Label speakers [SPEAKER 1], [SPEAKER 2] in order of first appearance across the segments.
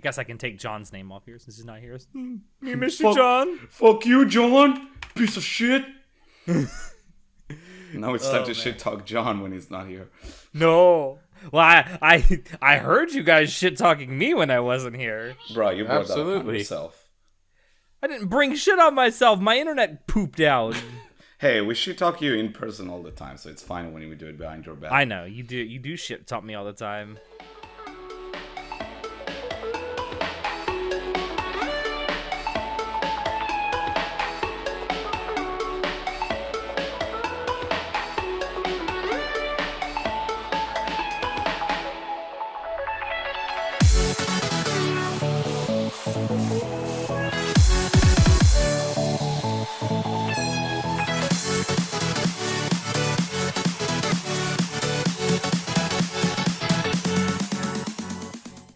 [SPEAKER 1] guess I can take John's name off here since he's not here. Me miss you, John.
[SPEAKER 2] Fuck you, John. Piece of shit. Now it's time to shit talk John when he's not here.
[SPEAKER 1] No. Well, I heard you guys shit talking me when I wasn't here.
[SPEAKER 2] Bro, you brought that up on yourself.
[SPEAKER 1] I didn't bring shit on myself. My internet pooped out.
[SPEAKER 2] Hey, we shit talk you in person all the time, so it's fine when we do it behind your back.
[SPEAKER 1] I know you do. You do shit talk me all the time.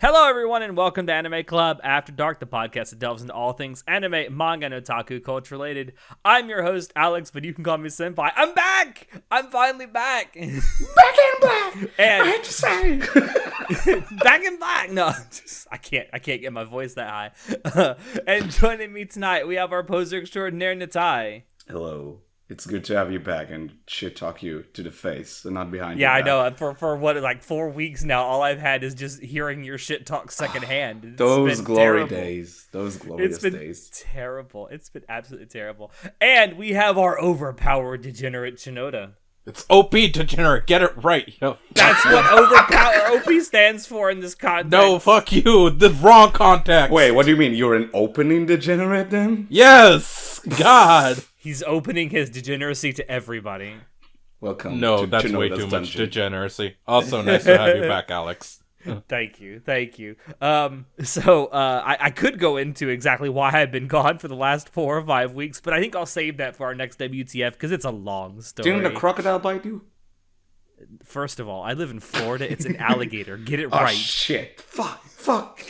[SPEAKER 1] Hello, everyone, and welcome to Anime Club After Dark, the podcast that delves into all things anime, manga, and otaku culture related. I'm your host, Alex, but you can call me Senpai. I'm back! I'm finally back!
[SPEAKER 2] Back in black!
[SPEAKER 1] And
[SPEAKER 2] I have to say!
[SPEAKER 1] Back in black! No, I can't get my voice that high. And joining me tonight, we have our poser extraordinaire, Natai.
[SPEAKER 2] Hello. It's good to have you back and shit talk you to the face and not behind
[SPEAKER 1] your
[SPEAKER 2] back.
[SPEAKER 1] Yeah, I know. For what, like 4 weeks now, all I've had is just hearing your shit talk secondhand.
[SPEAKER 2] Those glory days. Those glorious days.
[SPEAKER 1] It's been terrible. It's been absolutely terrible. And we have our overpowered degenerate Shinoda.
[SPEAKER 3] It's OP degenerate. Get it right. Yo.
[SPEAKER 1] That's what OP stands for in this context.
[SPEAKER 3] No, fuck you. The wrong context.
[SPEAKER 2] Wait, what do you mean? You're an opening degenerate then?
[SPEAKER 3] Yes. God.
[SPEAKER 1] He's opening his degeneracy to everybody.
[SPEAKER 2] Welcome.
[SPEAKER 3] No, that's way too much degeneracy. Also, nice to have you back, Alex.
[SPEAKER 1] Thank you. So I could go into exactly why I've been gone for the last 4 or 5 weeks, but I think I'll save that for our next WTF because it's a long story.
[SPEAKER 2] Didn't the crocodile bite you?
[SPEAKER 1] First of all, I live in Florida. It's an alligator. Get it
[SPEAKER 2] oh,
[SPEAKER 1] right.
[SPEAKER 2] Shit. Fuck.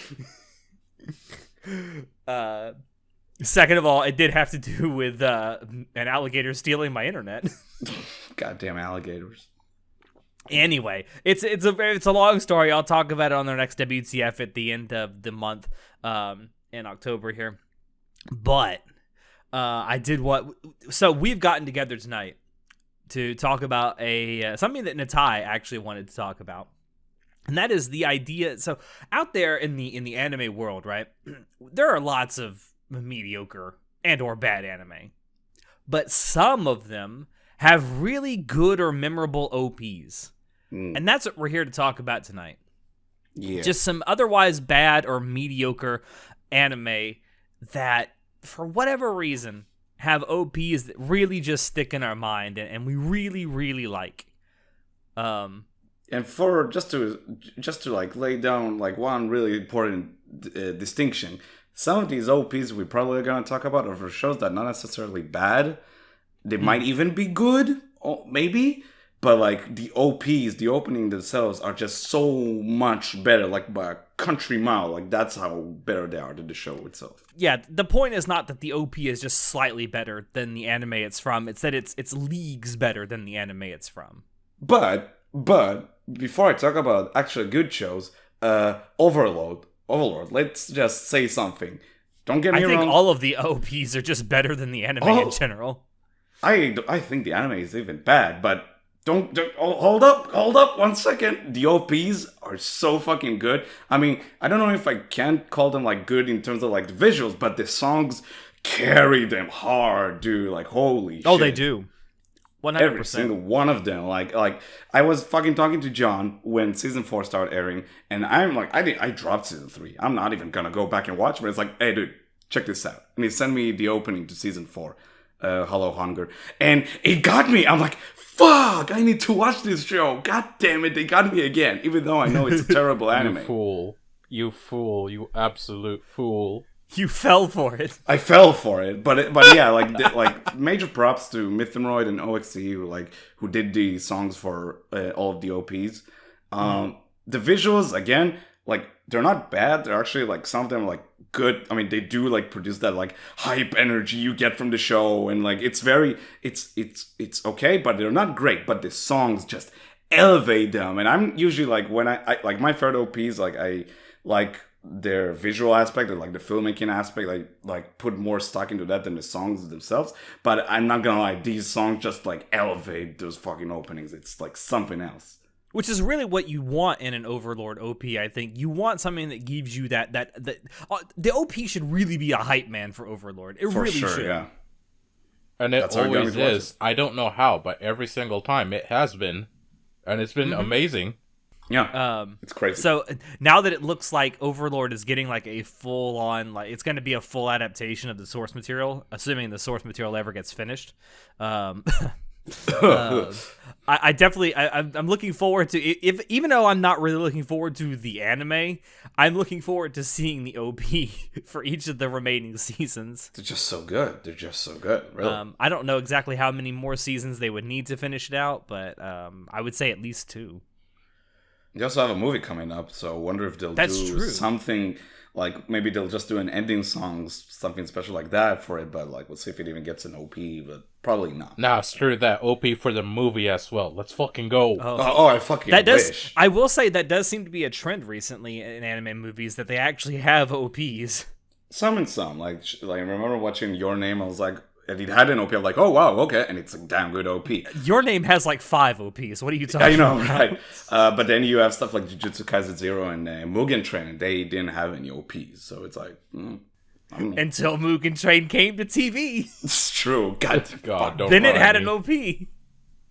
[SPEAKER 1] Second of all, it did have to do with an alligator stealing my internet.
[SPEAKER 2] Goddamn alligators.
[SPEAKER 1] Anyway, it's a long story. I'll talk about it on our next WTF at the end of the month in October here. But so we've gotten together tonight to talk about something that Natai actually wanted to talk about. And that is the idea. So out there in the anime world, right? There are lots of mediocre and or bad anime, but some of them have really good or memorable OPs, and that's what we're here to talk about tonight. Yeah, just some otherwise bad or mediocre anime that, for whatever reason, have OPs that really just stick in our mind and we really, really like.
[SPEAKER 2] And for just to like lay down like one really important distinction. Some of these OPs we probably are going to talk about are for shows that are not necessarily bad. They might even be good, maybe. But like the OPs, the opening themselves are just so much better, like by a country mile. Like that's how better they are than the show itself.
[SPEAKER 1] Yeah, the point is not that the OP is just slightly better than the anime it's from. It's that it's leagues better than the anime it's from.
[SPEAKER 2] But before I talk about actually good shows, Overlord, let's just say something. Don't get me wrong.
[SPEAKER 1] I think all of the OPs are just better than the anime in general.
[SPEAKER 2] I think the anime is even bad, but hold up 1 second. The OPs are so fucking good. I mean, I don't know if I can call them like good in terms of like the visuals, but the songs carry them hard, dude. Like holy shit.
[SPEAKER 1] Oh, they do. 100%.
[SPEAKER 2] Every single one of them. Like I was fucking talking to John when season 4 started airing, and I'm like, I dropped season 3. I'm not even gonna go back and watch, but it's like, hey dude, check this out. And he sent me the opening to season 4, Hello Hunger, and it got me. I'm like, fuck, I need to watch this show. God damn it, they got me again, even though I know it's a terrible anime.
[SPEAKER 3] You fool, you absolute fool.
[SPEAKER 1] You fell for it.
[SPEAKER 2] I fell for it, but yeah, like major props to Mythroid and OXT who did the songs for all of the OPs. The visuals again, like they're not bad. They're actually like some of them are, like good. I mean, they do like produce that like hype energy you get from the show, and like it's okay, but they're not great. But the songs just elevate them, and I'm usually like when I like my favorite OPs, like I like their visual aspect and like the filmmaking aspect, like put more stock into that than the songs themselves. But I'm not gonna lie, these songs just like elevate those fucking openings. It's like something else.
[SPEAKER 1] Which is really what you want in an Overlord OP, I think. You want something that gives you that the OP should really be a hype man for Overlord. It
[SPEAKER 2] For
[SPEAKER 1] really
[SPEAKER 2] sure,
[SPEAKER 1] should.
[SPEAKER 2] yeah.
[SPEAKER 3] And it
[SPEAKER 2] That's how
[SPEAKER 3] always
[SPEAKER 2] Origami
[SPEAKER 3] is. I don't know how, but every single time it has been. And it's been amazing.
[SPEAKER 2] Yeah, it's crazy.
[SPEAKER 1] So now that it looks like Overlord is getting like a full-on, like it's going to be a full adaptation of the source material, assuming the source material ever gets finished. I definitely, I'm looking forward to, if even though I'm not really looking forward to the anime, I'm looking forward to seeing the OP for each of the remaining seasons.
[SPEAKER 2] They're just so good. Really.
[SPEAKER 1] I don't know exactly how many more seasons they would need to finish it out, but I would say at least 2.
[SPEAKER 2] They also have a movie coming up, so I wonder if they'll do something, like maybe they'll just do an ending song, something special like that for it, but like we'll see if it even gets an OP, but probably not.
[SPEAKER 3] Nah, screw that. OP for the movie as well. Let's fucking go.
[SPEAKER 2] I fucking wish.
[SPEAKER 1] I will say that does seem to be a trend recently in anime movies, that they actually have OPs.
[SPEAKER 2] Some and some. Like I remember watching Your Name, I was like, and it had an OP, I'm like, oh wow, okay, and it's a damn good OP.
[SPEAKER 1] Your Name has like 5 OPs. What are you talking about?
[SPEAKER 2] Right. But then you have stuff like Jujutsu Kaisen Zero and Mugen Train, and they didn't have any OPs, so it's like,
[SPEAKER 1] until Mugen Train came to TV.
[SPEAKER 2] It's true. God,
[SPEAKER 1] then it had an OP.
[SPEAKER 2] It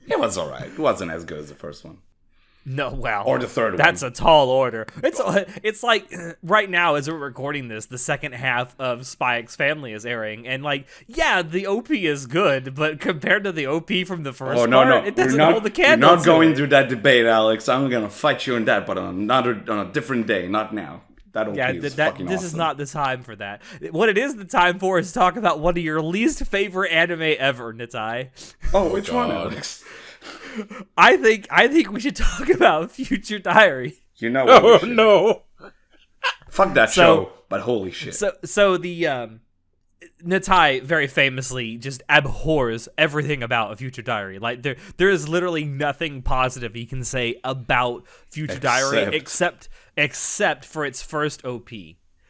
[SPEAKER 2] was alright. It wasn't as good as the first one.
[SPEAKER 1] No, wow.
[SPEAKER 2] Or the third one.
[SPEAKER 1] That's a tall order. It's like right now as we're recording this, the second half of Spy X Family is airing, and like, yeah, the OP is good, but compared to the OP from the first part, it doesn't hold the candle.
[SPEAKER 2] We're not going through that debate, Alex. I'm gonna fight you on that, but on a different day, not now. That OP is fucking
[SPEAKER 1] this
[SPEAKER 2] awesome.
[SPEAKER 1] is not the time for that. What it is the time for is talk about one of your least favorite anime ever, Nitai.
[SPEAKER 2] Oh, which one, Alex?
[SPEAKER 1] I think we should talk about Future Diary.
[SPEAKER 2] You know what?
[SPEAKER 3] Oh no!
[SPEAKER 2] Fuck that show, but holy shit.
[SPEAKER 1] So the Nitai very famously just abhors everything about a Future Diary. Like there is literally nothing positive he can say about Future Diary except for its first OP.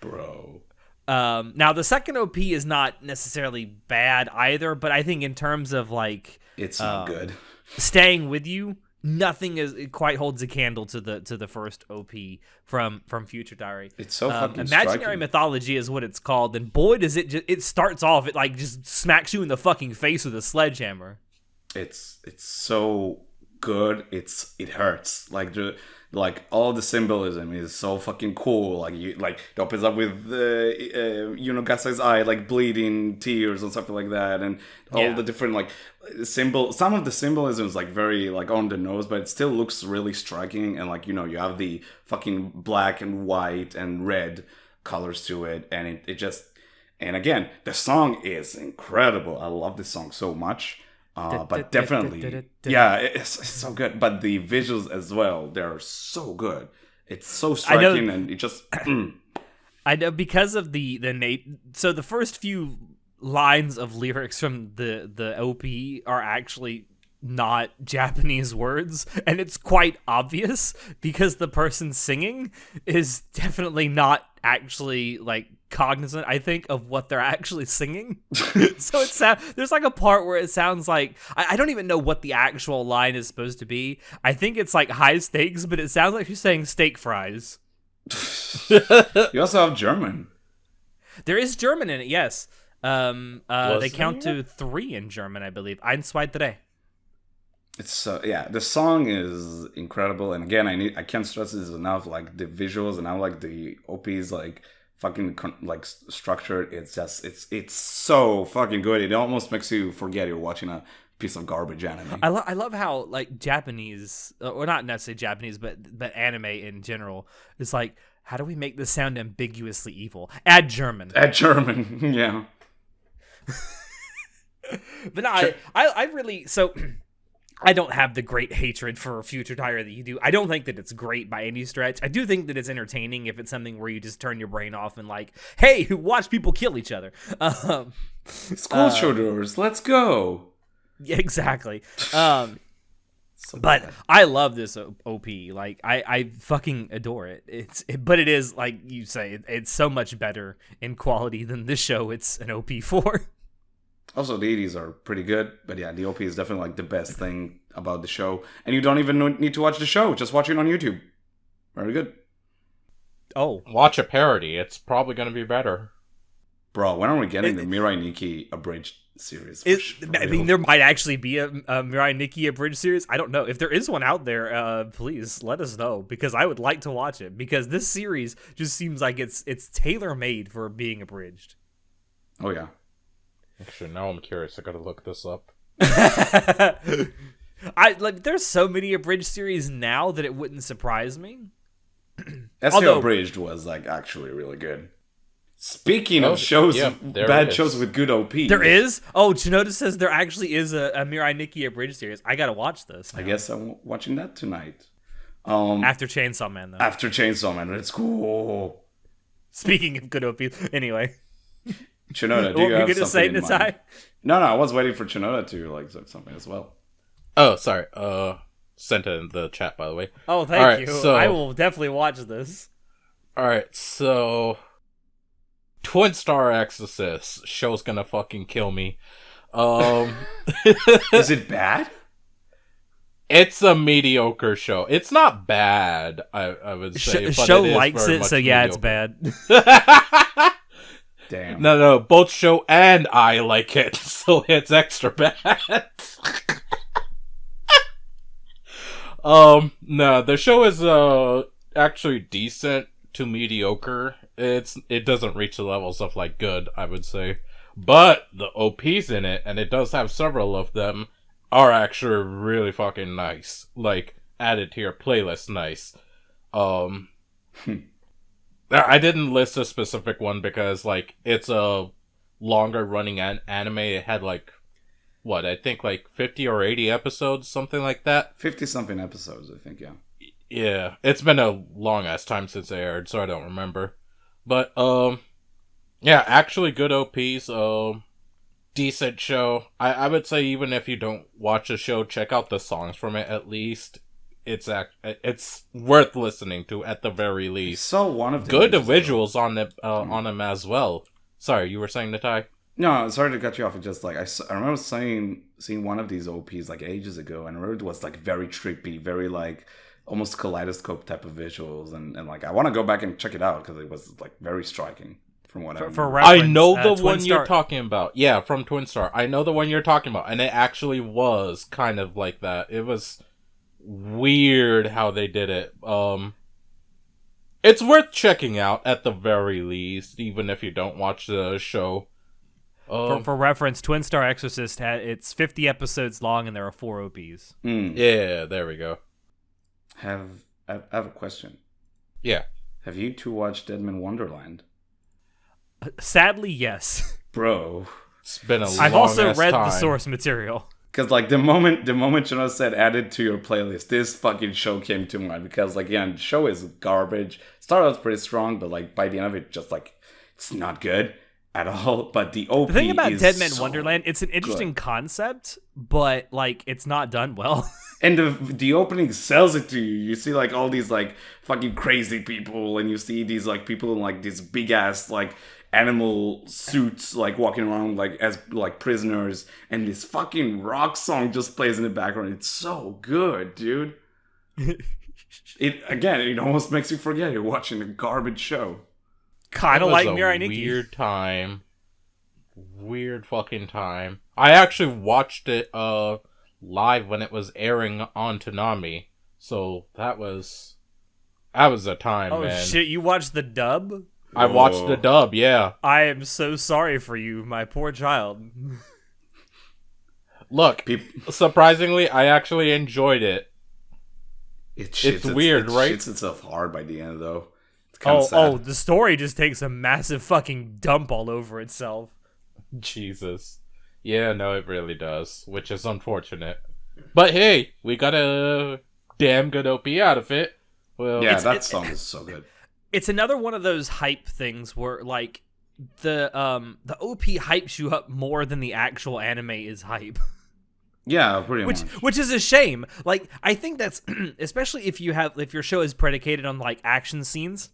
[SPEAKER 2] Bro.
[SPEAKER 1] Now the second OP is not necessarily bad either, but I think in terms of like
[SPEAKER 2] it's not good.
[SPEAKER 1] Staying with you, nothing quite holds a candle to the first OP from Future Diary.
[SPEAKER 2] It's so fucking
[SPEAKER 1] Imaginary
[SPEAKER 2] striking.
[SPEAKER 1] Mythology is what it's called, and boy does it starts off, it like just smacks you in the fucking face with a sledgehammer.
[SPEAKER 2] It's so good. It hurts. Like all the symbolism is so fucking cool. Like it opens up with Gasai's eye like bleeding tears or something like that, and all the different like some of the symbolism is like very like on the nose, but it still looks really striking. And like you have the fucking black and white and red colors to it, and it just, and again the song is incredible. I love this song so much. But definitely, yeah, it's so good. But the visuals as well, they're so good. It's so striking, and it just.
[SPEAKER 1] I know because of so the first few lines of lyrics from the OP are actually not Japanese words, and it's quite obvious because the person singing is definitely not actually like cognizant, I think, of what they're actually singing. So there's like a part where it sounds like I don't even know what the actual line is supposed to be. I think it's like high stakes, but it sounds like she's saying steak fries.
[SPEAKER 2] You also have German.
[SPEAKER 1] There is German in it, yes. They count to 3 in German, I believe. 1, 2, 3.
[SPEAKER 2] It's the song is incredible, and again, I can't stress this enough. Like the visuals and how like the OP is like fucking like structured. It's just it's so fucking good. It almost makes you forget you're watching a piece of garbage anime.
[SPEAKER 1] I love how like Japanese, or not necessarily Japanese, but anime in general is like, how do we make this sound ambiguously evil? Add German,
[SPEAKER 2] yeah.
[SPEAKER 1] But no, sure. I really so. I don't have the great hatred for Future Diary that you do. I don't think that it's great by any stretch. I do think that it's entertaining if it's something where you just turn your brain off and like, hey, watch people kill each other.
[SPEAKER 2] School shooters, let's go.
[SPEAKER 1] Yeah, exactly.
[SPEAKER 2] So
[SPEAKER 1] But
[SPEAKER 2] bad.
[SPEAKER 1] I love this OP. Like I fucking adore it. But it is like you say, it's so much better in quality than this show. It's an OP for.
[SPEAKER 2] Also, the 80s are pretty good, but yeah, the OP is definitely like the best thing about the show. And you don't even need to watch the show; just watch it on YouTube. Very good,
[SPEAKER 1] Oh,
[SPEAKER 3] Watch a parody. It's probably going to be better.
[SPEAKER 2] bro. When are we getting the Mirai Nikki abridged series?
[SPEAKER 1] I mean, there might actually be a Mirai Nikki abridged series. I don't know if there is one out there. Please let us know because I would like to watch it because this series just seems like it's tailor made for being abridged.
[SPEAKER 2] Oh yeah.
[SPEAKER 3] Actually, now I'm curious. I got to look this up.
[SPEAKER 1] There's so many abridged series now that it wouldn't surprise me.
[SPEAKER 2] SEO Abridged was like actually really good. Speaking of shows, bad shows with good OP.
[SPEAKER 1] There is? Oh, Chinoda says there actually is a Mirai Nikki abridged series. I gotta watch this now.
[SPEAKER 2] I guess I'm watching that tonight.
[SPEAKER 1] After Chainsaw Man, though.
[SPEAKER 2] After Chainsaw Man, it's cool.
[SPEAKER 1] Speaking of good OP, anyway.
[SPEAKER 2] Chinoda, do you have
[SPEAKER 1] gonna
[SPEAKER 2] something
[SPEAKER 1] say,
[SPEAKER 2] in mind? No, I was waiting for Chinoda to like say something as well.
[SPEAKER 3] Oh, sorry. Sent it in the chat, by the way.
[SPEAKER 1] Oh, thank you. So, I will definitely watch this.
[SPEAKER 3] All right, so Twin Star Exorcist show's gonna fucking kill me.
[SPEAKER 2] Is it bad?
[SPEAKER 3] It's a mediocre show. It's not bad, I would say. But
[SPEAKER 1] show
[SPEAKER 3] it
[SPEAKER 1] likes it, so yeah, mediocre. It's bad.
[SPEAKER 2] Damn.
[SPEAKER 3] No, both show and I like it, so it's extra bad. No, the show is actually decent to mediocre. It doesn't reach the levels of like good, I would say. But the OPs in it, and it does have several of them, are actually really fucking nice. Like added to your playlist nice. I didn't list a specific one because, like, it's a longer running anime. It had, like, what, I think, like, 50 or 80 episodes, something like that.
[SPEAKER 2] 50-something episodes, I think, yeah.
[SPEAKER 3] Yeah, it's been a long-ass time since it aired, so I don't remember. But, yeah, actually good OPs, decent show. I would say even if you don't watch the show, check out the songs from it at least. It's worth listening to at the very least.
[SPEAKER 2] So one of the
[SPEAKER 3] good visuals on them as well. Sorry, you were saying, Natai?
[SPEAKER 2] No, sorry to cut you off. It's just like I remember seeing one of these OPs like ages ago, and I remember it was like very trippy, very like almost kaleidoscope type of visuals, and like I want to go back and check it out because it was like very striking from what I remember.
[SPEAKER 3] I know the one you're talking about. Yeah, from Twin Star. I know the one you're talking about, and it actually was kind of like that. It was weird how they did it. It's worth checking out at the very least, even if you don't watch the show.
[SPEAKER 1] For reference, Twin Star Exorcist it's 50 episodes long and there are 4 OPs.
[SPEAKER 3] Yeah, there we go.
[SPEAKER 2] I have a question.
[SPEAKER 3] Yeah.
[SPEAKER 2] Have you two watched Deadman Wonderland?
[SPEAKER 1] Sadly, yes.
[SPEAKER 2] Bro.
[SPEAKER 3] It's been a long
[SPEAKER 1] I've also read
[SPEAKER 3] time.
[SPEAKER 1] the source material.
[SPEAKER 2] Because, like, the moment Jonas said added to your playlist, this fucking show came to mind. Because, like, yeah, the show is garbage. Started out pretty strong, but, like, by the end of it, just, like, it's not good at all. But the OP is
[SPEAKER 1] the thing about Deadman
[SPEAKER 2] so
[SPEAKER 1] Wonderland, it's an interesting concept, but, like, it's not done well.
[SPEAKER 2] And the opening sells it to you. You see, like, all these, like, fucking crazy people, and you see these, like, people in, like, these big-ass, like, animal suits, like, walking around, like, as, like, prisoners, and this fucking rock song just plays in the background. It's so good, dude. It almost makes you forget you're watching a garbage show.
[SPEAKER 1] Kind of like Mirai Nikki.
[SPEAKER 3] Weird fucking time. I actually watched it, live when it was airing on Toonami, so that was a time, man.
[SPEAKER 1] Oh shit, you watched the dub?
[SPEAKER 3] I watched the dub, yeah.
[SPEAKER 1] I am so sorry for you, my poor child.
[SPEAKER 3] Look, surprisingly, I actually enjoyed it. It's weird, right?
[SPEAKER 2] It shits itself hard by the end, though. It's kind of sad.
[SPEAKER 1] The story just takes a massive fucking dump all over itself.
[SPEAKER 3] Jesus. Yeah, no, it really does, which is unfortunate. But hey, we got a damn good OP out of it. Well,
[SPEAKER 2] yeah, that song is so good.
[SPEAKER 1] It's another one of those hype things where, like, the OP hypes you up more than the actual anime is hype.
[SPEAKER 2] Yeah, pretty much.
[SPEAKER 1] Which is a shame. Like, I think that's especially if your show is predicated on like action scenes,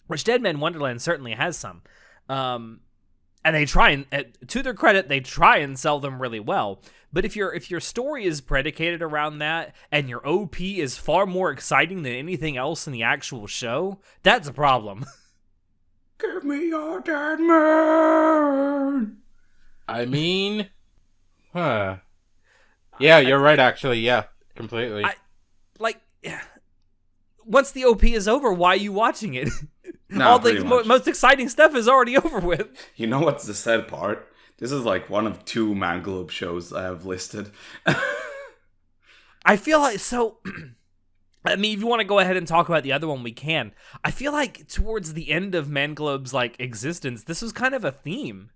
[SPEAKER 1] which Dead Man Wonderland certainly has some. And they try and, to their credit, they try and sell them really well. But if your story is predicated around that, and your OP is far more exciting than anything else in the actual show, that's a problem.
[SPEAKER 2] Give me your Dead Man.
[SPEAKER 3] I mean, huh? Yeah, you're right. Actually, yeah, completely.
[SPEAKER 1] Once the OP is over, why are you watching it?
[SPEAKER 2] Nah,
[SPEAKER 1] All the most exciting stuff is already over with.
[SPEAKER 2] You know what's the sad part? This is like one of 2 Man Globe shows I have listed.
[SPEAKER 1] I feel like, so, I mean, if you want to go ahead and talk about the other one, we can. I feel like towards the end of Man Globe's like existence, this was kind of a theme.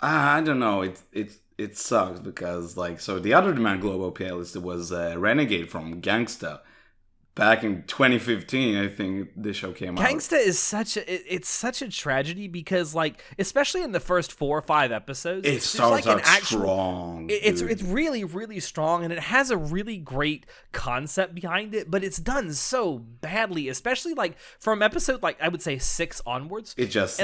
[SPEAKER 2] I don't know. It sucks because like, so the other Man Globe OP I listed was Renegade from Gangsta. Back in 2015, I think this show came out.
[SPEAKER 1] Gangsta is it's such a tragedy because, like, especially in the first 4 or 5 episodes,
[SPEAKER 2] it starts
[SPEAKER 1] like
[SPEAKER 2] out strong.
[SPEAKER 1] It's really, really strong, and it has a really great concept behind it, but it's done so badly, especially like from episode, like, I would say 6 onwards.
[SPEAKER 2] It just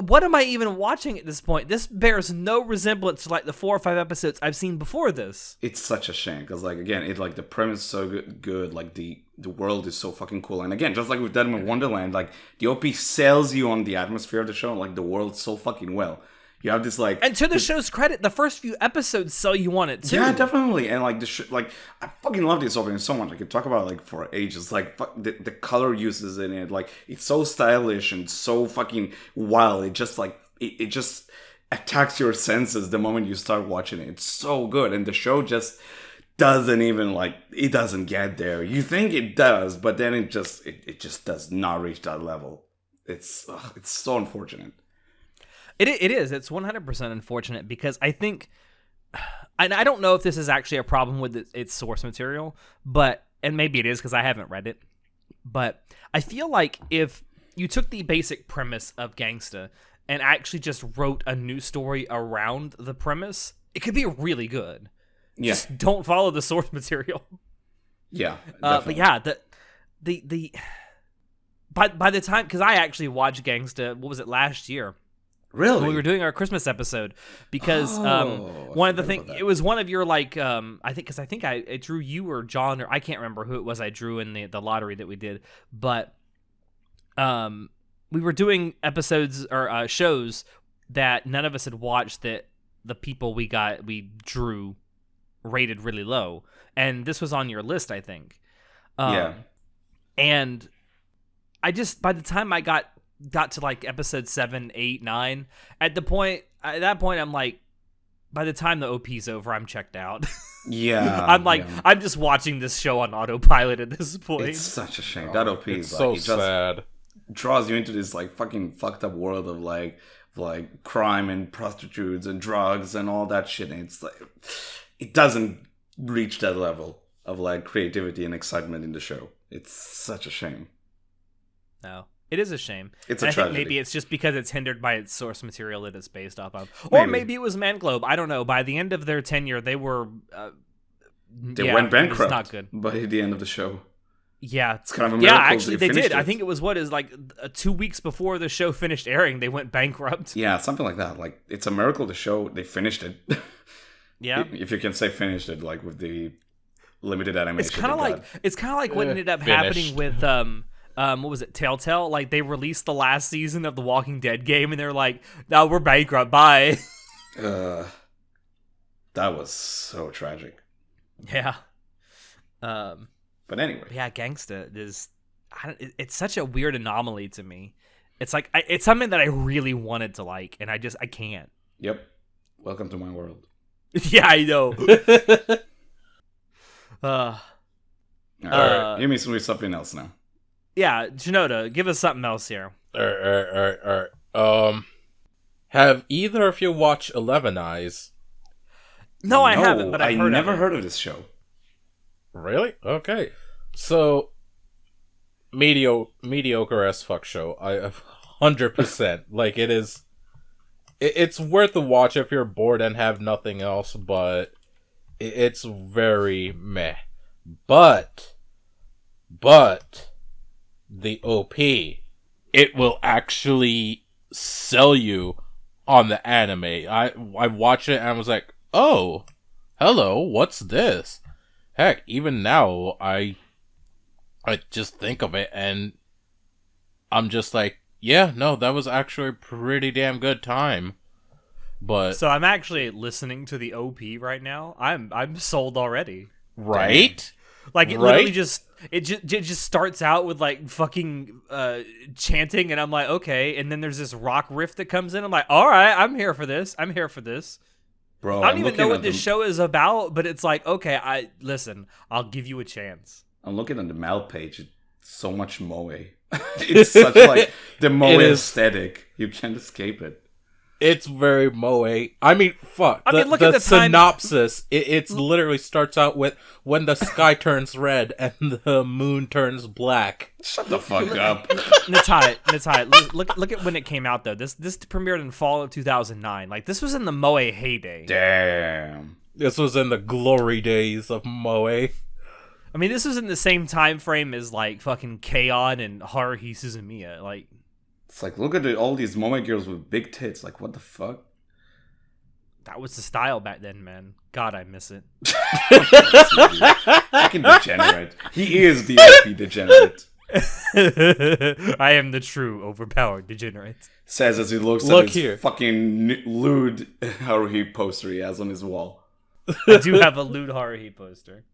[SPEAKER 1] what am I even watching at this point? This bears no resemblance to like the 4 or 5 episodes I've seen before this.
[SPEAKER 2] It's such a shame because, like, again, it like the premise is so good. Like the world is so fucking cool, and again, just like with Dead Man Wonderland, like the OP sells you on the atmosphere of the show, and, like, the world so fucking well. You have this like,
[SPEAKER 1] and to the show's credit, the first few episodes sell you on it too.
[SPEAKER 2] Yeah, definitely, and like like I fucking love this opening so much. I could talk about it like for ages. Like the color uses in it, like it's so stylish and so fucking wild. It just like it just attacks your senses the moment you start watching it. It's so good, and the show just doesn't even like it doesn't get there. You think it does, but then it just does not reach that level. It's so unfortunate.
[SPEAKER 1] It is. It's 100% unfortunate because I think, and I don't know if this is actually a problem with its source material, and maybe it is because I haven't read it, but I feel like if you took the basic premise of Gangsta and actually just wrote a new story around the premise, it could be really good. Yeah. Just don't follow the source material.
[SPEAKER 2] Yeah.
[SPEAKER 1] But yeah, the by the time, because I actually watched Gangsta, what was it, last year?
[SPEAKER 2] Really?
[SPEAKER 1] When we were doing our Christmas episode, because one of the things, it was one of your like, I think I drew you or John, or I can't remember who it was I drew in the lottery that we did, but we were doing episodes or shows that none of us had watched that the people we drew rated really low, and this was on your list, I think.
[SPEAKER 2] Yeah.
[SPEAKER 1] And I just, by the time I got to like episode 7, 8, 9, at that point I'm like, by the time the OP's over, I'm checked out.
[SPEAKER 2] Yeah.
[SPEAKER 1] I'm like, yeah. I'm just watching this show on autopilot at this point.
[SPEAKER 2] It's such a shame. That OP is
[SPEAKER 3] so sad.
[SPEAKER 2] Draws you into this like fucking fucked up world of like crime and prostitutes and drugs and all that shit, and it's like it doesn't reach that level of like creativity and excitement in the show. It's such a shame.
[SPEAKER 1] No. It is a shame.
[SPEAKER 2] It's a tragedy.
[SPEAKER 1] Maybe it's just because it's hindered by its source material that it's based off of. Or maybe it was Man Globe. I don't know. By the end of their tenure, they were...
[SPEAKER 2] they went bankrupt.
[SPEAKER 1] It was not good.
[SPEAKER 2] By the end of the show.
[SPEAKER 1] Yeah.
[SPEAKER 2] It's kind of a miracle.
[SPEAKER 1] Yeah, actually, they did. I think it was, 2 weeks before the show finished airing, they went bankrupt.
[SPEAKER 2] Yeah, something like that. Like, it's a miracle the show, they finished it.
[SPEAKER 1] Yeah.
[SPEAKER 2] If you can say finished it, like, with the limited animation.
[SPEAKER 1] It's kind of like what ended up happening with... what was it, Telltale? Like, they released the last season of the Walking Dead game, and they're like, "No, we're bankrupt. Bye."
[SPEAKER 2] That was so tragic.
[SPEAKER 1] Yeah.
[SPEAKER 2] But anyway,
[SPEAKER 1] yeah, Gangsta is. It's such a weird anomaly to me. It's like it's something that I really wanted to like, and I can't.
[SPEAKER 2] Yep. Welcome to my world.
[SPEAKER 1] Yeah, I know.
[SPEAKER 2] All right, give me something else now.
[SPEAKER 1] Yeah, Shinoda, give us something else here.
[SPEAKER 3] All right. Have either of you watched 11 Eyes?
[SPEAKER 1] No, I haven't, but I've
[SPEAKER 2] never heard of this show.
[SPEAKER 3] Really? Okay. So, mediocre as fuck show. 100%. Like, it's worth a watch if you're bored and have nothing else, but It's very meh. But the OP, it will actually sell you on the anime. I watched it and I was like, oh, hello, what's this? Heck, even now I just think of it and I'm just like, yeah, no, that was actually a pretty damn good time. But
[SPEAKER 1] so I'm actually listening to the OP right now. I'm sold already.
[SPEAKER 3] Right?
[SPEAKER 1] Like it literally just starts out with like fucking chanting, and I'm like, okay, and then there's this rock riff that comes in. I'm like, all right, I'm here for this.
[SPEAKER 2] Bro,
[SPEAKER 1] I don't even know what this show is about, but it's like, okay, I'll give you a chance.
[SPEAKER 2] I'm looking on the Mal page. It's so much moe. It's such like the moe aesthetic. You can't escape it.
[SPEAKER 3] It's very moe. I mean, fuck.
[SPEAKER 1] Look at the
[SPEAKER 3] synopsis. It literally starts out with when the sky turns red and the moon turns black.
[SPEAKER 2] Shut the fuck up.
[SPEAKER 1] Natai, look at when it came out though. This premiered in fall of 2009. Like this was in the moe heyday.
[SPEAKER 2] Damn.
[SPEAKER 3] This was in the glory days of moe.
[SPEAKER 1] I mean, this was in the same time frame as like fucking K-On! And Haruhi Suzumiya. Like,
[SPEAKER 2] it's like, look at all these moe girls with big tits. Like, what the fuck?
[SPEAKER 1] That was the style back then, man. God, I miss it.
[SPEAKER 2] Fucking degenerate. He is the OP degenerate.
[SPEAKER 1] I am the true overpowered degenerate.
[SPEAKER 2] Says as he looks at his fucking lewd Haruhi poster he has on his wall.
[SPEAKER 1] I do have a lewd Haruhi poster.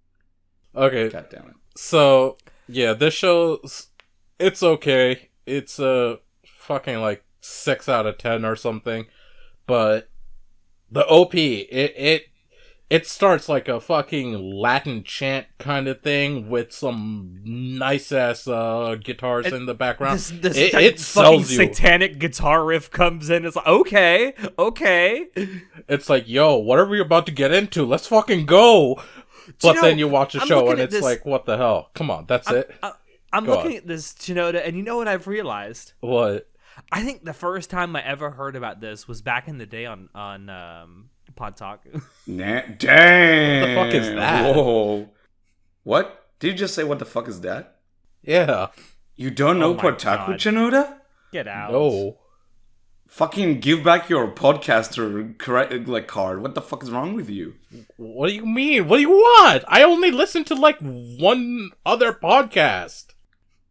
[SPEAKER 3] Okay.
[SPEAKER 2] God damn it.
[SPEAKER 3] So, yeah, this show, it's okay. It's fucking like 6 out of 10 or something. But the OP, it starts like a fucking Latin chant kind of thing with some nice ass guitars in the background. It sells you.
[SPEAKER 1] Satanic guitar riff comes in. It's like, okay.
[SPEAKER 3] It's like, yo, whatever you're about to get into, let's fucking go. But then you watch the show and it's like, what the hell? Come on, that's it.
[SPEAKER 1] I'm looking at this, Shinoda, and you know what I've realized?
[SPEAKER 3] What?
[SPEAKER 1] I think the first time I ever heard about this was back in the day on Pod Talk.
[SPEAKER 2] Damn. What
[SPEAKER 3] the fuck is that?
[SPEAKER 2] Whoa. What? Did you just say what the fuck is that?
[SPEAKER 3] Yeah.
[SPEAKER 2] You don't know Kotaku, Shinoda?
[SPEAKER 1] Get out.
[SPEAKER 3] No.
[SPEAKER 2] Fucking give back your podcaster card. What the fuck is wrong with you?
[SPEAKER 3] What do you mean? What do you want? I only listen to like one other podcast.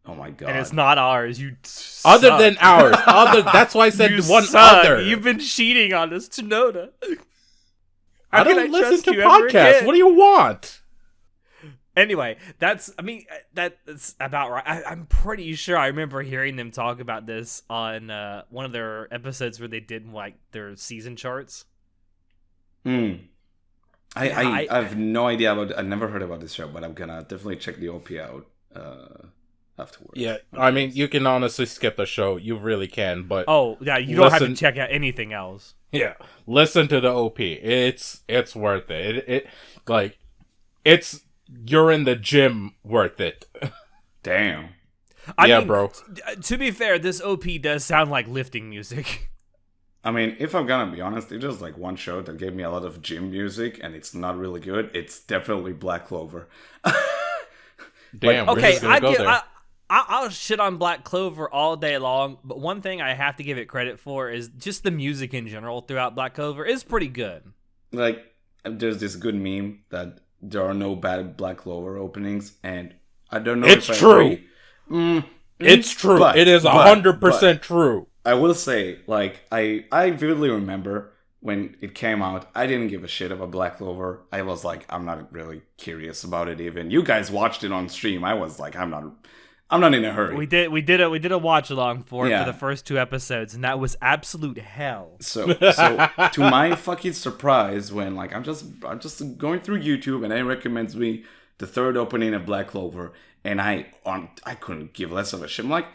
[SPEAKER 2] Oh my god.
[SPEAKER 1] And it's not ours. You
[SPEAKER 3] other
[SPEAKER 1] suck.
[SPEAKER 3] than ours. That's why I said one
[SPEAKER 1] suck.
[SPEAKER 3] other.
[SPEAKER 1] You've been cheating on us, Shinoda.
[SPEAKER 3] I don't listen to podcasts. What do you want?
[SPEAKER 1] Anyway, that's about right. I'm pretty sure I remember hearing them talk about this on one of their episodes where they did like their season charts.
[SPEAKER 2] I have no idea about. I never heard about this show, but I'm gonna definitely check the OP out afterwards.
[SPEAKER 3] Yeah, I mean, you can honestly skip the show. You really can, but
[SPEAKER 1] you don't have to check out anything else.
[SPEAKER 3] Yeah, listen to the OP. It's worth it. It's you're in the gym worth it.
[SPEAKER 2] Damn.
[SPEAKER 1] I mean,
[SPEAKER 3] bro.
[SPEAKER 1] To be fair, this OP does sound like lifting music.
[SPEAKER 2] I mean, if I'm gonna be honest, there's just like one show that gave me a lot of gym music, and it's not really good. It's definitely Black Clover.
[SPEAKER 3] Damn.
[SPEAKER 1] Okay, I'll shit on Black Clover all day long, but one thing I have to give it credit for is just the music in general throughout Black Clover is pretty good.
[SPEAKER 2] Like, there's this good meme that there are no bad Black Clover openings, and I don't know
[SPEAKER 3] it's
[SPEAKER 2] if I
[SPEAKER 3] true.
[SPEAKER 2] agree.
[SPEAKER 3] It's true.
[SPEAKER 2] But,
[SPEAKER 3] it is 100% true.
[SPEAKER 2] I will say, like, I vividly remember when it came out, I didn't give a shit about Black Clover. I was like, I'm not really curious about it even. You guys watched it on stream. I was like, I'm not in a hurry.
[SPEAKER 1] We did a watch along for it for the first 2 episodes, and that was absolute hell.
[SPEAKER 2] So to my fucking surprise, when like I'm just going through YouTube and it recommends me the 3rd opening of Black Clover, and I couldn't give less of a shit. I'm like,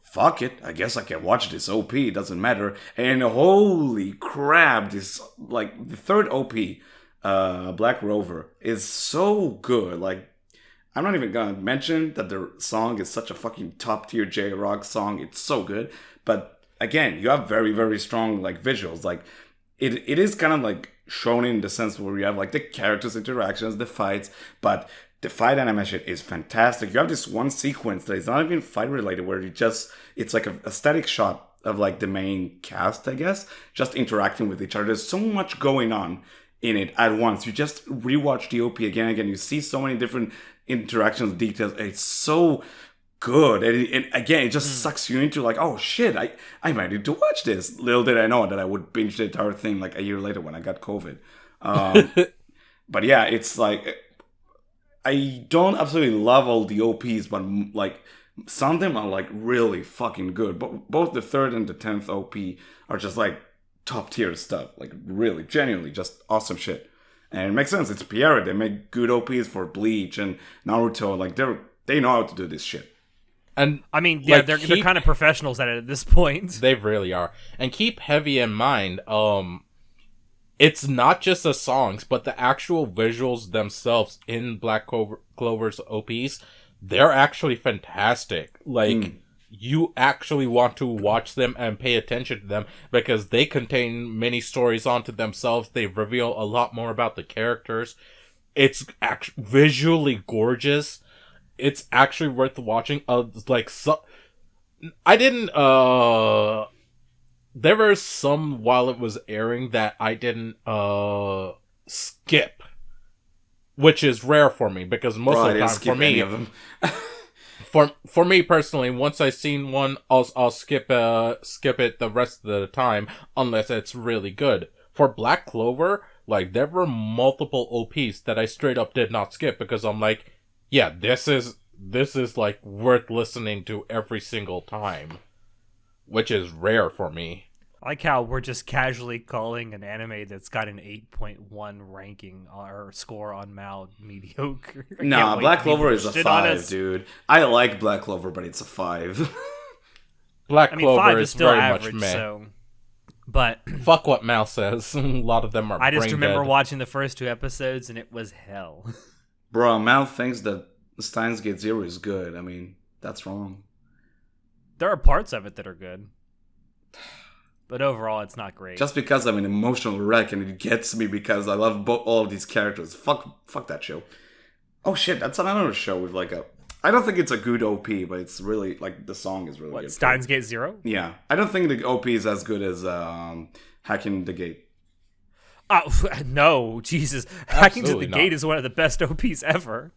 [SPEAKER 2] fuck it. I guess I can watch this OP. It doesn't matter. And holy crap, this like the 3rd OP, Black Rover, is so good. Like, I'm not even gonna mention that the song is such a fucking top tier J-Rock song. It's so good. But again, you have very, very strong like visuals. Like it is kind of like shown in the sense where you have like the characters' interactions, the fights, but the fight animation is fantastic. You have this one sequence that is not even fight related, where it's like a static shot of like the main cast, I guess, just interacting with each other. There's so much going on in it at once. You just rewatch the OP again and again. You see so many different interactions, details. It's so good. And again, it just sucks you into like, oh shit, I might need to watch this. Little did I know that I would binge the entire thing like a year later when I got COVID. But yeah, it's like, I don't absolutely love all the OPs, but like some of them are like really fucking good. But both the third and the 10th OP are just like top tier stuff. Like really, genuinely, just awesome shit. And it makes sense. It's Pierre. They make good OPs for Bleach and Naruto. Like they know how to do this shit.
[SPEAKER 3] And
[SPEAKER 1] I mean, yeah, they're kind of professionals at it at this point.
[SPEAKER 3] They really are. And keep heavy in mind, it's not just the songs, but the actual visuals themselves in Black Clover's OPs, they're actually fantastic. Like, you actually want to watch them and pay attention to them because they contain many stories onto themselves. They reveal a lot more about the characters. It's visually gorgeous. It's actually worth watching. I didn't, there were some while it was airing that I didn't skip, which is rare for me because most of the time for me, for me personally, once I've seen one, I'll skip it the rest of the time unless it's really good. For Black Clover, like there were multiple OPs that I straight up did not skip because I'm like, yeah, this is like worth listening to every single time, which is rare for me.
[SPEAKER 1] I like how we're just casually calling an anime that's got an 8.1 ranking or score on Mal mediocre.
[SPEAKER 2] Nah, Black Clover is a 5, dude. I like Black Clover, but it's a 5.
[SPEAKER 3] Black Clover
[SPEAKER 1] 5
[SPEAKER 3] is
[SPEAKER 1] still
[SPEAKER 3] very
[SPEAKER 1] average,
[SPEAKER 3] much meh.
[SPEAKER 1] So, but
[SPEAKER 3] fuck what Mal says. A lot of them are.
[SPEAKER 1] I just remember
[SPEAKER 3] dead.
[SPEAKER 1] watching the first 2 episodes and it was hell.
[SPEAKER 2] Bro, Mal thinks that Steins Gate Zero is good. I mean, that's wrong.
[SPEAKER 1] There are parts of it that are good. But overall, it's not great.
[SPEAKER 2] Just because I'm an emotional wreck and it gets me because I love all of these characters. Fuck that show. Oh shit, that's another show with like a... I don't think it's a good OP, but it's really, like, the song is really good.
[SPEAKER 1] Steins Gate Zero?
[SPEAKER 2] Yeah. I don't think the OP is as good as Hacking the Gate.
[SPEAKER 1] Oh, no, Jesus. Hacking to the Gate is one of the best OPs ever.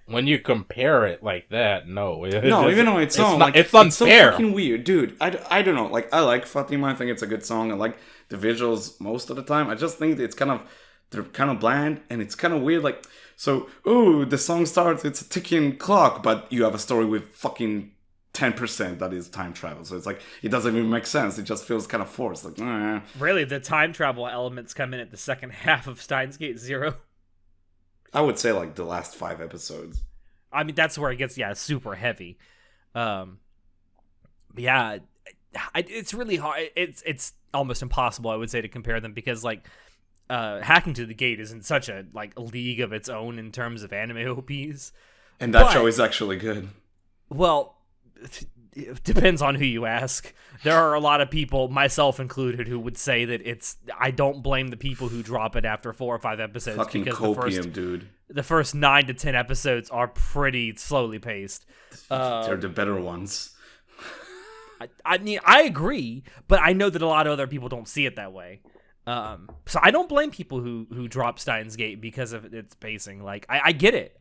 [SPEAKER 3] When you compare it like that, no.
[SPEAKER 2] Even on its own,
[SPEAKER 3] it's unfair.
[SPEAKER 2] It's so fucking weird, dude. I don't know. Like, I like Fatima. I think it's a good song. I like the visuals most of the time. I just think they're kind of bland, and it's kind of weird. Like, so, the song starts, it's a ticking clock, but you have a story with fucking 10% that is time travel. So it's like, it doesn't even make sense. It just feels kind of forced. Like,
[SPEAKER 1] Really, the time travel elements come in at the second half of Steins Gate Zero.
[SPEAKER 2] I would say like the last 5 episodes.
[SPEAKER 1] I mean, that's where it gets super heavy. Yeah, it's really hard. It's almost impossible, I would say, to compare them because like Hacking to the Gate is in such a league of its own in terms of anime OPs.
[SPEAKER 2] And that show is actually good.
[SPEAKER 1] Well, it depends on who you ask. There are a lot of people, myself included, who would say that I don't blame the people who drop it after 4 or 5 episodes.
[SPEAKER 2] Fucking
[SPEAKER 1] because
[SPEAKER 2] copium, dude.
[SPEAKER 1] The first 9 to 10 episodes are pretty slowly paced.
[SPEAKER 2] They're the better ones.
[SPEAKER 1] I mean, I agree, but I know that a lot of other people don't see it that way. So I don't blame people who drop Steins Gate because of its pacing. Like, I get it.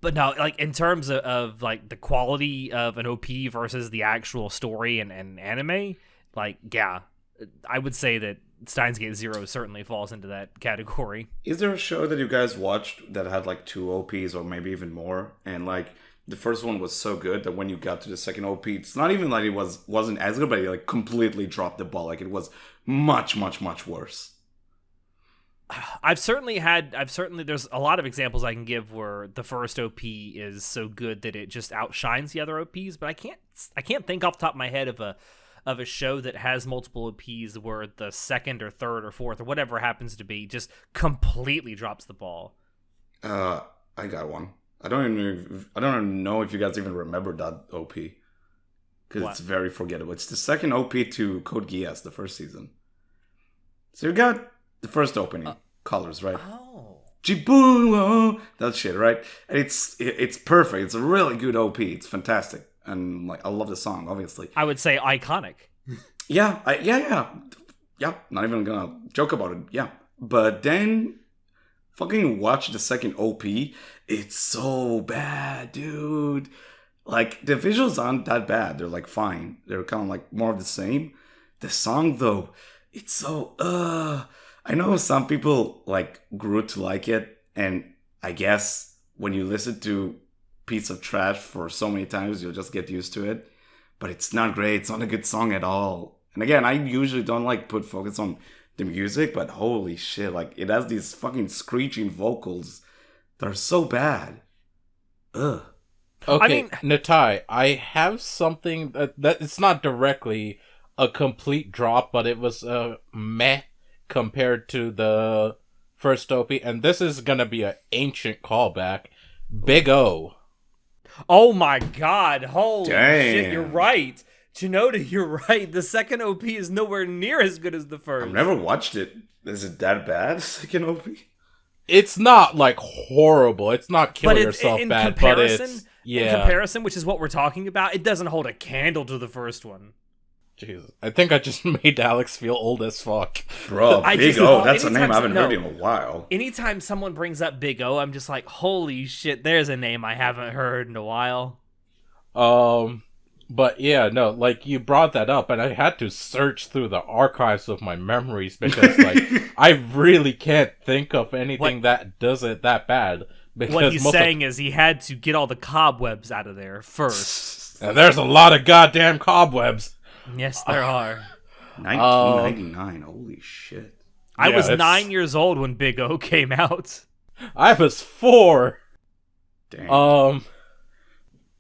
[SPEAKER 1] But no, like in terms of like the quality of an OP versus the actual story and anime, like yeah, I would say that Steins Gate Zero certainly falls into that category.
[SPEAKER 2] Is there a show that you guys watched that had like 2 OPs or maybe even more, and like the first one was so good that when you got to the second OP, it's not even like it wasn't as good, but it like completely dropped the ball. Like it was much, much, much worse.
[SPEAKER 1] I've certainly there's a lot of examples I can give where the first OP is so good that it just outshines the other OPs, but I can't think off the top of my head of a show that has multiple OPs where the second or third or fourth or whatever it happens to be just completely drops the ball.
[SPEAKER 2] I got one. I don't know if you guys even remember that OP because it's very forgettable. It's the second OP to Code Geass, the first season. So you got the first opening, Colors, right?
[SPEAKER 1] Oh.
[SPEAKER 2] Jibuno, that shit, right? And it's perfect. It's a really good OP. It's fantastic, and like I love the song, obviously.
[SPEAKER 1] I would say iconic.
[SPEAKER 2] Yeah. Not even gonna joke about it. Yeah, but then fucking watch the second OP. It's so bad, dude. Like the visuals aren't that bad. They're like fine. They're kind of like more of the same. The song though, it's so I know some people like grew to like it, and I guess when you listen to Piece of Trash for so many times, you'll just get used to it. But it's not great. It's not a good song at all. And again, I usually don't like put focus on the music, but holy shit, like it has these fucking screeching vocals that are so bad. Ugh.
[SPEAKER 3] Okay,
[SPEAKER 1] I mean,
[SPEAKER 3] Natai, I have something that it's not directly a complete drop, but it was meh compared to the first OP, and this is gonna be an ancient callback. Big O.
[SPEAKER 1] oh my god, holy
[SPEAKER 2] Damn.
[SPEAKER 1] shit, you're right. Chinoda, you're right. The second OP is nowhere near as good as the first.
[SPEAKER 2] I've never watched it. Is it that bad? Second OP?
[SPEAKER 3] It's not like horrible. It's not kill
[SPEAKER 1] But
[SPEAKER 3] yourself
[SPEAKER 1] in
[SPEAKER 3] bad,
[SPEAKER 1] comparison,
[SPEAKER 3] but it's yeah.
[SPEAKER 1] in comparison, which is what we're talking about, it doesn't hold a candle to the first one.
[SPEAKER 3] Jesus, I think I just made Alex feel old as fuck.
[SPEAKER 2] Bro,
[SPEAKER 1] I
[SPEAKER 2] Big
[SPEAKER 1] just-
[SPEAKER 2] O. That's a name
[SPEAKER 1] anytime
[SPEAKER 2] I haven't
[SPEAKER 1] no.
[SPEAKER 2] heard in a while.
[SPEAKER 1] Anytime someone brings up Big O, I'm just like, holy shit, there's a name I haven't heard in a while.
[SPEAKER 3] But yeah, no, like you brought that up, and I had to search through the archives of my memories because, like, I really can't think of anything that does it that bad. Because
[SPEAKER 1] What he's saying is he had to get all the cobwebs out of there first.
[SPEAKER 3] and there's a lot of goddamn cobwebs.
[SPEAKER 1] Yes, there are.
[SPEAKER 2] 1999. Holy shit.
[SPEAKER 1] I
[SPEAKER 3] Yeah,
[SPEAKER 1] was
[SPEAKER 3] it's-
[SPEAKER 1] 9 years old when Big O came out.
[SPEAKER 3] I was 4.
[SPEAKER 2] Damn.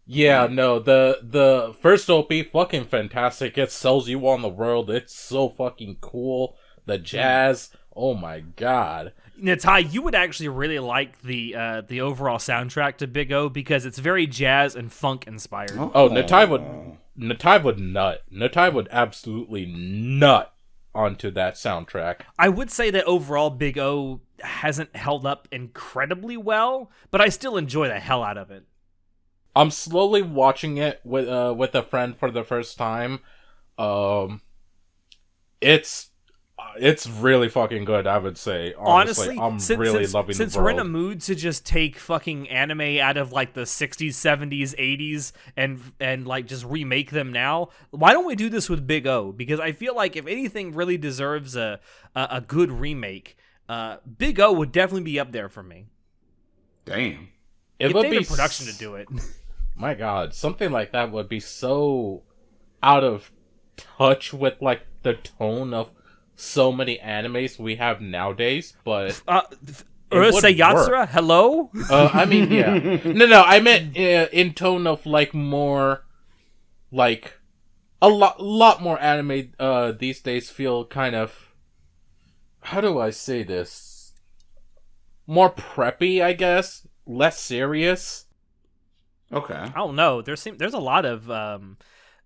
[SPEAKER 3] Yeah, no, the first OP fucking fantastic. It sells you on the world. It's so fucking cool. The jazz, oh my god.
[SPEAKER 1] Natai, you would actually really like the overall soundtrack to Big O because it's very jazz and funk inspired.
[SPEAKER 3] Oh, Natai would nut. Natai would absolutely nut onto that soundtrack.
[SPEAKER 1] I would say that overall Big O hasn't held up incredibly well, but I still enjoy the hell out of it.
[SPEAKER 3] I'm slowly watching it with a friend for the first time. It's really fucking good, I would say. Honestly, I'm really loving the
[SPEAKER 1] since
[SPEAKER 3] world.
[SPEAKER 1] we're in a mood to just take fucking anime out of like the 60s, 70s, 80s and like just remake them now, why don't we do this with Big O? Because I feel like if anything really deserves a good remake, Big O would definitely be up there for me.
[SPEAKER 2] Damn.
[SPEAKER 3] It
[SPEAKER 1] If
[SPEAKER 3] would
[SPEAKER 1] they
[SPEAKER 3] be
[SPEAKER 1] had production to do it.
[SPEAKER 3] My god, something like that would be so out of touch with like the tone of so many animes we have nowadays, but
[SPEAKER 1] Urusei Yatsura, hello?
[SPEAKER 3] I mean, yeah. No, I meant in tone of like more, like a lot more anime these days feel kind of, how do I say this? More preppy, I guess. Less serious.
[SPEAKER 2] Okay.
[SPEAKER 1] I don't know. There's a lot of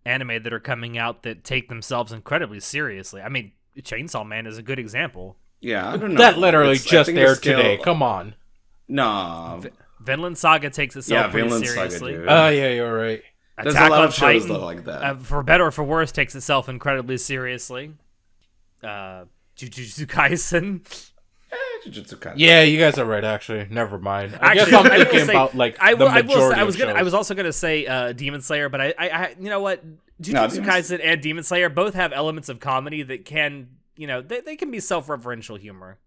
[SPEAKER 1] anime that are coming out that take themselves incredibly seriously. I mean, Chainsaw Man is a good example.
[SPEAKER 2] Yeah, I don't know.
[SPEAKER 3] That literally
[SPEAKER 2] It's- I
[SPEAKER 3] just
[SPEAKER 2] think the
[SPEAKER 3] aired
[SPEAKER 2] scale-
[SPEAKER 3] today. Come on.
[SPEAKER 2] No.
[SPEAKER 1] Vinland Saga takes itself pretty
[SPEAKER 2] Vinland Saga,
[SPEAKER 1] seriously.
[SPEAKER 2] dude.
[SPEAKER 3] Oh, yeah, you're right.
[SPEAKER 2] There's
[SPEAKER 1] Attack
[SPEAKER 2] a lot
[SPEAKER 1] on
[SPEAKER 2] of shows
[SPEAKER 1] Titan,
[SPEAKER 2] that are like that.
[SPEAKER 1] for better or for worse, takes itself incredibly seriously. Jujutsu Kaisen.
[SPEAKER 2] Jujutsu Kaisen.
[SPEAKER 3] Yeah, you guys are right, actually. Never mind. I guess
[SPEAKER 1] Actually,
[SPEAKER 3] I'm
[SPEAKER 1] I will
[SPEAKER 3] thinking
[SPEAKER 1] say-
[SPEAKER 3] about, like,
[SPEAKER 1] I
[SPEAKER 3] the
[SPEAKER 1] will
[SPEAKER 3] majority
[SPEAKER 1] say,
[SPEAKER 3] of shows.
[SPEAKER 1] I was also gonna say Demon Slayer, but I you know what? Jujutsu
[SPEAKER 2] Demon-
[SPEAKER 1] Kaisen and Demon Slayer both have elements of comedy that can, they can be self-referential humor.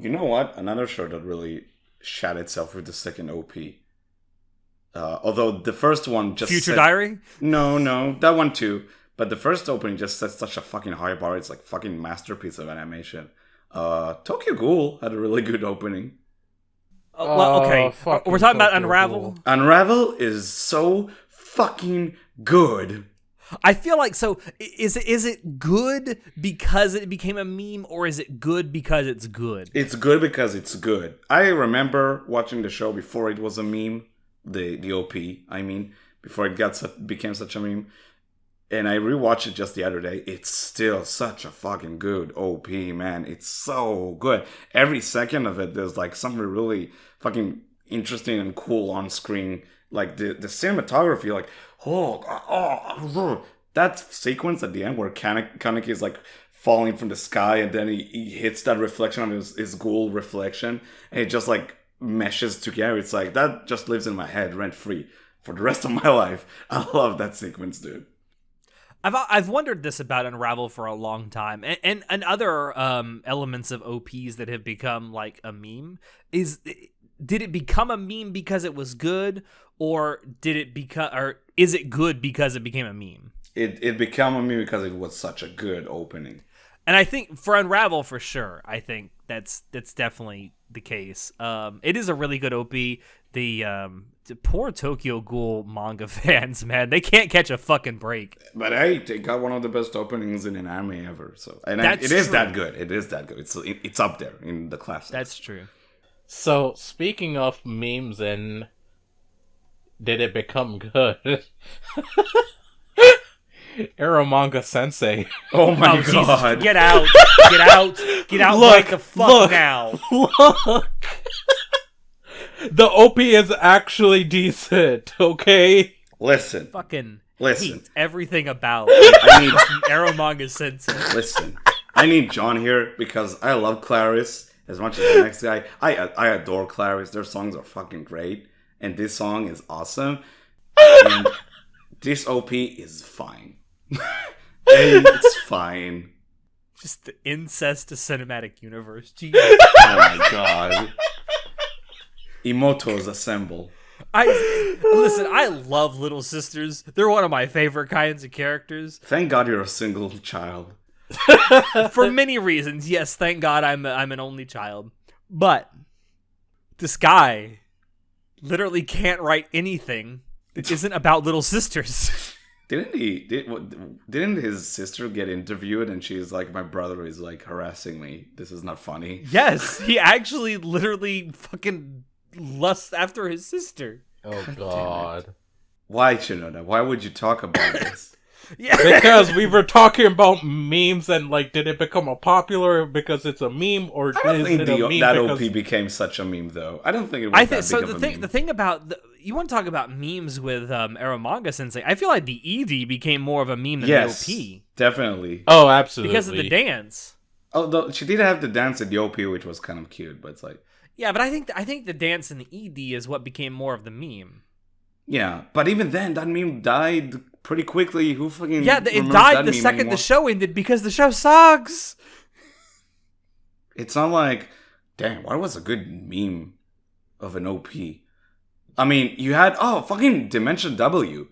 [SPEAKER 2] You know what? Another show that really shot itself with the second OP. Although the first one just
[SPEAKER 1] Future Diary?
[SPEAKER 2] No, that one too. But the first opening just set such a fucking high bar. It's like fucking masterpiece of animation. Tokyo Ghoul had a really good opening.
[SPEAKER 1] Well, okay.
[SPEAKER 3] fucking
[SPEAKER 1] We're talking about
[SPEAKER 3] Tokyo
[SPEAKER 1] Unravel.
[SPEAKER 3] Ghoul.
[SPEAKER 2] Unravel is so fucking good.
[SPEAKER 1] I feel like, so is it good because it became a meme, or is it good because it's good?
[SPEAKER 2] It's good because it's good. I remember watching the show before it was a meme. The OP, I mean, before it became such a meme. and I rewatched it just the other day. It's still such a fucking good OP, man. It's so good. Every second of it, there's like something really fucking interesting and cool on screen. Like the cinematography, like that sequence at the end where Kaneki is like falling from the sky, and then he hits that reflection of his ghoul reflection, and it just like meshes together. It's like that just lives in my head rent free for the rest of my life. I love that sequence, dude.
[SPEAKER 1] I've wondered this about Unravel for a long time, and other elements of OPs that have become like a meme. Did it become a meme because it was good, or is it good because it became a meme?
[SPEAKER 2] It became a meme because it was such a good opening.
[SPEAKER 1] And I think for Unravel, for sure, I think that's definitely the case. It is a really good OP. The poor Tokyo Ghoul manga fans, man, they can't catch a fucking break.
[SPEAKER 2] But hey, they got one of the best openings in an anime ever. So, and it is that good. It is that good. It's up there in the classics.
[SPEAKER 1] That's true.
[SPEAKER 3] So, speaking of memes and did it become good? Eromanga Sensei.
[SPEAKER 2] Oh my god.
[SPEAKER 1] Jesus. Get out. Get out
[SPEAKER 3] Look,
[SPEAKER 1] right the fuck now.
[SPEAKER 3] Look. The OP is actually decent, okay?
[SPEAKER 2] Listen.
[SPEAKER 1] Fucking
[SPEAKER 2] Listen.
[SPEAKER 1] hate everything about
[SPEAKER 2] I need
[SPEAKER 1] Eromanga Sensei.
[SPEAKER 2] Listen. I need John here because I love Clarice as much as the next guy. I adore Clarice. Their songs are fucking great. And this song is awesome. And this OP is fine. It's fine.
[SPEAKER 1] Just the incest to cinematic universe. Jeez.
[SPEAKER 2] Oh my god. Emotos assemble.
[SPEAKER 1] Listen, I love Little Sisters. They're one of my favorite kinds of characters.
[SPEAKER 2] Thank God you're a single child.
[SPEAKER 1] For many reasons. Yes, thank God I'm an only child. But this guy literally can't write anything that isn't about Little Sisters.
[SPEAKER 2] Didn't his sister get interviewed and she's like, my brother is like harassing me. This is not funny.
[SPEAKER 1] Yes, he actually literally fucking lusts after his sister.
[SPEAKER 3] Oh god.
[SPEAKER 2] Why, Shinoda? Why would you talk about this?
[SPEAKER 1] Yeah.
[SPEAKER 3] Because we were talking about memes and like, did it become a popular because it's a meme, or
[SPEAKER 2] I don't
[SPEAKER 3] is
[SPEAKER 2] think
[SPEAKER 3] it a meme
[SPEAKER 2] that
[SPEAKER 3] because...
[SPEAKER 2] OP became such a meme though. I don't think it was that
[SPEAKER 1] so.
[SPEAKER 2] big of a meme.
[SPEAKER 1] The thing about you want to talk about memes with Eromanga Sensei? I feel like the ED became more of a meme than the OP.
[SPEAKER 2] Definitely.
[SPEAKER 3] Oh, absolutely.
[SPEAKER 1] Because of the dance.
[SPEAKER 2] Although she did have the dance in the OP, which was kind of cute, but it's like,
[SPEAKER 1] yeah, but I think the dance in the ED is what became more of the meme.
[SPEAKER 2] yeah, but even then, that meme died pretty quickly. Who fucking
[SPEAKER 1] it died the second
[SPEAKER 2] anymore?
[SPEAKER 1] the show ended because the show sucks.
[SPEAKER 2] It's not like, damn, what was a good meme of an OP? I mean, you had fucking Dimension W.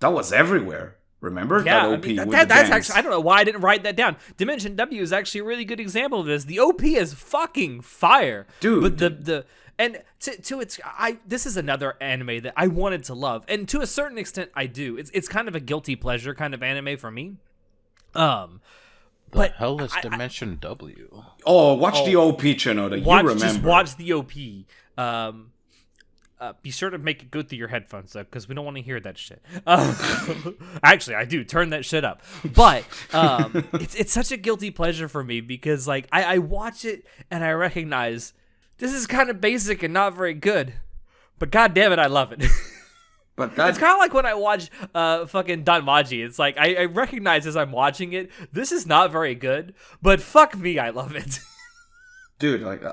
[SPEAKER 2] That was everywhere. Remember that OP?
[SPEAKER 1] That's actually, I don't know why I didn't write that down. Dimension W is actually a really good example of this. The OP is fucking fire,
[SPEAKER 2] dude.
[SPEAKER 1] But this is another anime that I wanted to love, and to a certain extent, I do. It's kind of a guilty pleasure kind of anime for me.
[SPEAKER 3] The hell is Dimension W?
[SPEAKER 2] Oh, watch the OP, Chinoda. You remember?
[SPEAKER 1] Just watch the OP. Be sure to make it go through your headphones, though, because we don't want to hear that shit. Actually, I do. Turn that shit up. But it's such a guilty pleasure for me because, like, I watch it and I recognize this is kind of basic and not very good. But god damn it, I love it.
[SPEAKER 2] But
[SPEAKER 1] it's kind of like when I watch fucking Danmaji. It's like I recognize as I'm watching it, this is not very good, but fuck me, I love it.
[SPEAKER 2] Dude, like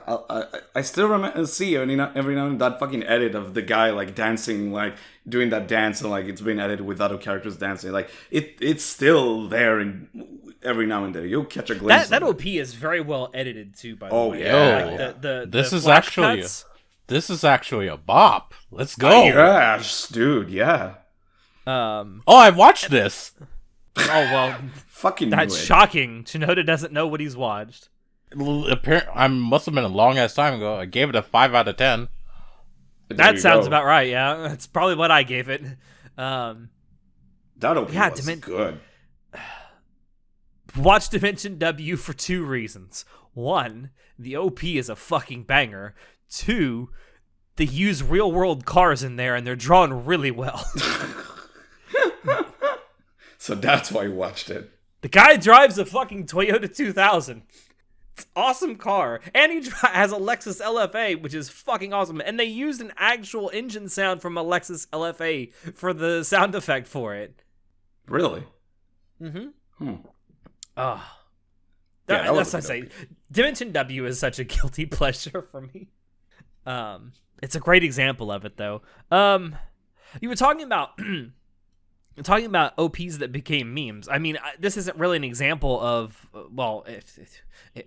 [SPEAKER 2] I still remember every now and then that fucking edit of the guy like dancing, like doing that dance, and like it's been edited with other characters dancing. Like it's still there, and every now and then you'll catch a glimpse.
[SPEAKER 1] That OP is very well edited too. By the way,
[SPEAKER 2] yeah.
[SPEAKER 1] Like
[SPEAKER 3] this
[SPEAKER 1] the
[SPEAKER 3] is
[SPEAKER 1] flash
[SPEAKER 3] actually
[SPEAKER 1] cuts.
[SPEAKER 3] This is actually a bop. Let's go.
[SPEAKER 2] Yes, dude. Yeah.
[SPEAKER 3] I watched this.
[SPEAKER 1] Oh well,
[SPEAKER 2] fucking.
[SPEAKER 1] That's shocking. Chinoda doesn't know what he's watched.
[SPEAKER 3] I must have been a long ass time ago. I gave it a 5 out of 10.
[SPEAKER 1] That sounds about right. Yeah, that's probably what I gave it.
[SPEAKER 2] That OP was good.
[SPEAKER 1] Watch Dimension W for 2 reasons. 1, the OP is a fucking banger. 2, they use real world cars in there and they're drawn really well.
[SPEAKER 2] So that's why I watched it.
[SPEAKER 1] The guy drives a fucking Toyota 2000. It's an awesome car. And he has a Lexus LFA, which is fucking awesome. And they used an actual engine sound from a Lexus LFA for the sound effect for it.
[SPEAKER 2] Really?
[SPEAKER 1] Mm-hmm.
[SPEAKER 2] Yeah,
[SPEAKER 1] That's what I say. Dimension W is such a guilty pleasure for me. It's a great example of it, though. You were talking about OPs that became memes. I mean, this isn't really an example of, well,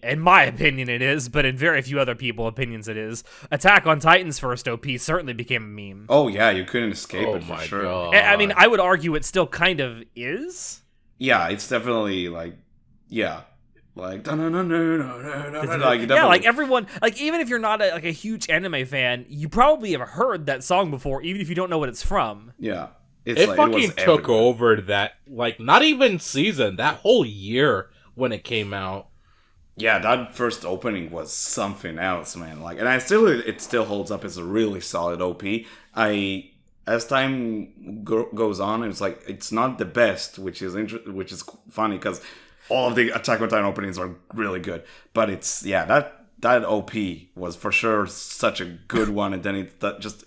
[SPEAKER 1] in my opinion it is, but in very few other people's opinions it is. Attack on Titan's first OP certainly became a meme.
[SPEAKER 2] Oh yeah, you couldn't escape it for sure.
[SPEAKER 3] God.
[SPEAKER 1] I mean, I would argue it still kind of is.
[SPEAKER 2] Yeah, it's definitely like, yeah. Like,
[SPEAKER 1] like everyone, like even if you're not a huge anime fan, you probably have heard that song before, even if you don't know what it's from.
[SPEAKER 2] Yeah.
[SPEAKER 3] It fucking took over that, like, not even season, that whole year when it came out.
[SPEAKER 2] Yeah, that first opening was something else, man. Like, and it still holds up as a really solid OP. As time goes on, it's like it's not the best, which is funny because all of the Attack on Titan openings are really good. But it's that OP was for sure such a good one, and then that just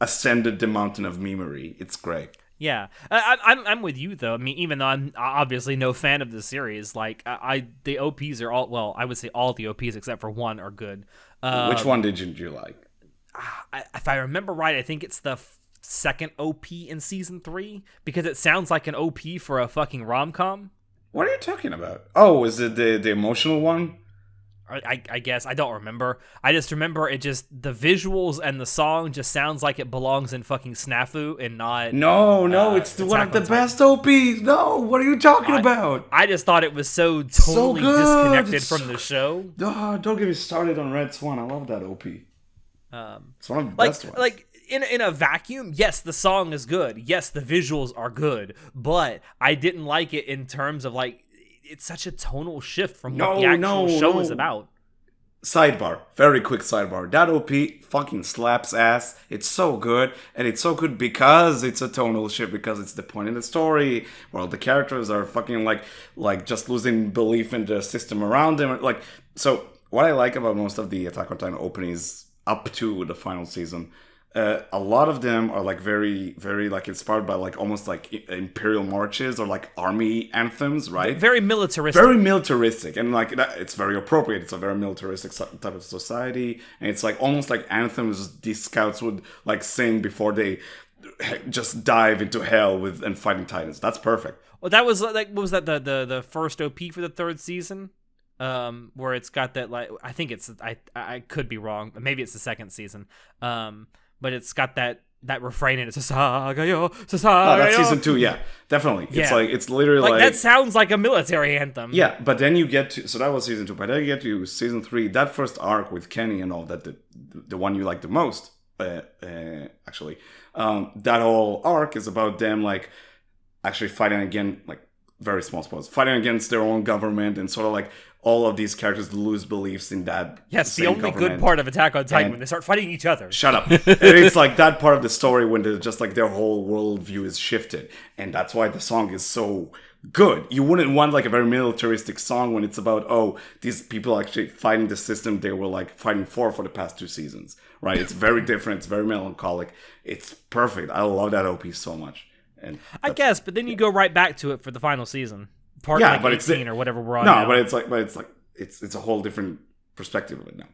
[SPEAKER 2] ascended the mountain of memery. It's great.
[SPEAKER 1] Yeah, I'm with you though. I mean, even though I'm obviously no fan of the series, like the OPs are all, well, I would say all the OPs except for one are good.
[SPEAKER 2] Which one didn't you like?
[SPEAKER 1] If I remember right, I think it's the second OP in season 3 because it sounds like an OP for a fucking rom-com.
[SPEAKER 2] What are you talking about? Oh, is it the emotional one?
[SPEAKER 1] I guess I don't remember. I just remember it just the visuals and the song just sounds like it belongs in fucking Snafu and not.
[SPEAKER 2] No, it's one of the best OPs. No, what are you talking about?
[SPEAKER 1] I just thought it was so totally disconnected from the show.
[SPEAKER 2] Don't get me started on Red Swan. I love that OP. It's one of the best ones.
[SPEAKER 1] Like in a vacuum, yes, the song is good. Yes, the visuals are good, but I didn't like it in terms of like. It's such a tonal shift from what the actual show is about.
[SPEAKER 2] Sidebar, very quick sidebar. That OP fucking slaps ass. It's so good, and it's so good because it's a tonal shift, because it's the point in the story where the characters are fucking like just losing belief in the system around them. Like, so what I like about most of the Attack on Titan openings up to the final season, a lot of them are like very, very like inspired by like almost like imperial marches or like army anthems, right?
[SPEAKER 1] Very militaristic.
[SPEAKER 2] Very militaristic, and like it's very appropriate. It's a very militaristic type of society, and it's like almost like anthems these scouts would like sing before they just dive into hell and fighting titans. That's perfect.
[SPEAKER 1] Well, that was like, what was that, the first OP for the 3rd season? Where it's got that, like, I think it's, I could be wrong, maybe it's the 2nd season. But it's got that refrain in it. Sasagayo, Sasagayo.
[SPEAKER 2] Oh, that's season 2, yeah. Definitely. Yeah. It's like, it's literally like
[SPEAKER 1] that sounds like a military anthem.
[SPEAKER 2] Yeah, but then you get to, so that was season 2, but then you get to season 3, that first arc with Kenny and all that, the one you like the most, actually. That whole arc is about them, like, actually fighting again, like, very small spoilers, fighting against their own government, and sort of like all of these characters lose beliefs in that.
[SPEAKER 1] Yes, the only good part of Attack on Titan when they start fighting each other.
[SPEAKER 2] Shut up. It's like that part of the story when there's just like their whole worldview is shifted, and that's why the song is so good. You wouldn't want like a very militaristic song when it's about, oh, these people actually fighting the system they were like fighting for the past 2 seasons, right? It's very different. It's very melancholic. It's perfect. I love that OP so much. And
[SPEAKER 1] I guess, but then you go right back to it for the final season, part like 18 or whatever we're on.
[SPEAKER 2] No,
[SPEAKER 1] now.
[SPEAKER 2] but it's a whole different perspective of it now,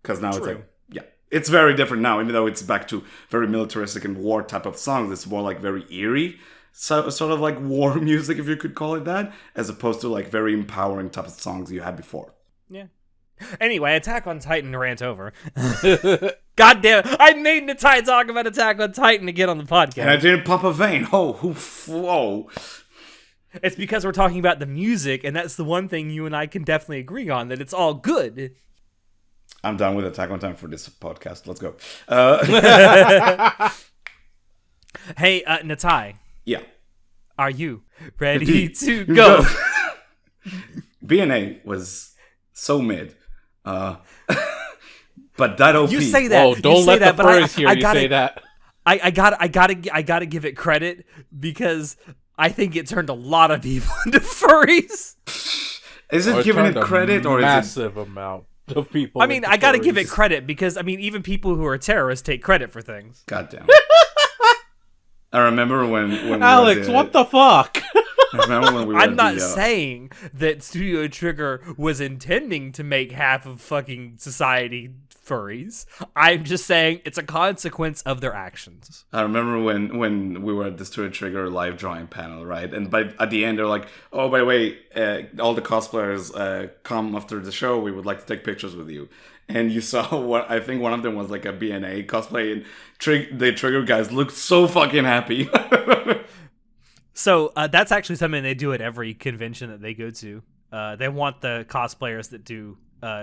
[SPEAKER 2] because now it's like, yeah, it's very different now. Even though it's back to very militaristic and war type of songs, it's more like very eerie, so sort of like war music, if you could call it that, as opposed to like very empowering type of songs you had before.
[SPEAKER 1] Yeah. Anyway, Attack on Titan rant over. God damn it. I made Natai talk about Attack on Titan to get on the podcast.
[SPEAKER 2] And I didn't pop a vein. Oh, whoa.
[SPEAKER 1] It's because we're talking about the music, and that's the one thing you and I can definitely agree on, that it's all good.
[SPEAKER 2] I'm done with Attack on Titan for this podcast. Let's go.
[SPEAKER 1] Hey, Natai.
[SPEAKER 2] Yeah.
[SPEAKER 1] Are you ready to go?
[SPEAKER 2] BNA was so mid. But that OP.
[SPEAKER 1] You say that.
[SPEAKER 3] Oh, don't let the furries hear you say that.
[SPEAKER 1] I gotta give it credit because I think it turned a lot of people into furries.
[SPEAKER 2] Is it giving it credit or
[SPEAKER 3] massive amount of people?
[SPEAKER 1] I mean, I gotta give it credit because, I mean, even people who are terrorists take credit for things.
[SPEAKER 2] God damn it. I remember when
[SPEAKER 3] Alex, what the fuck?
[SPEAKER 2] I remember when we
[SPEAKER 1] I'm not saying that Studio Trigger was intending to make half of fucking society furries. I'm just saying it's a consequence of their actions.
[SPEAKER 2] I remember when we were at the Studio Trigger live drawing panel, right? And at the end, they're like, "Oh, by the way, all the cosplayers come after the show. We would like to take pictures with you." And you saw what I think one of them was like a BNA cosplay, and the Trigger guys looked so fucking happy.
[SPEAKER 1] So that's actually something they do at every convention that they go to. They want the cosplayers that do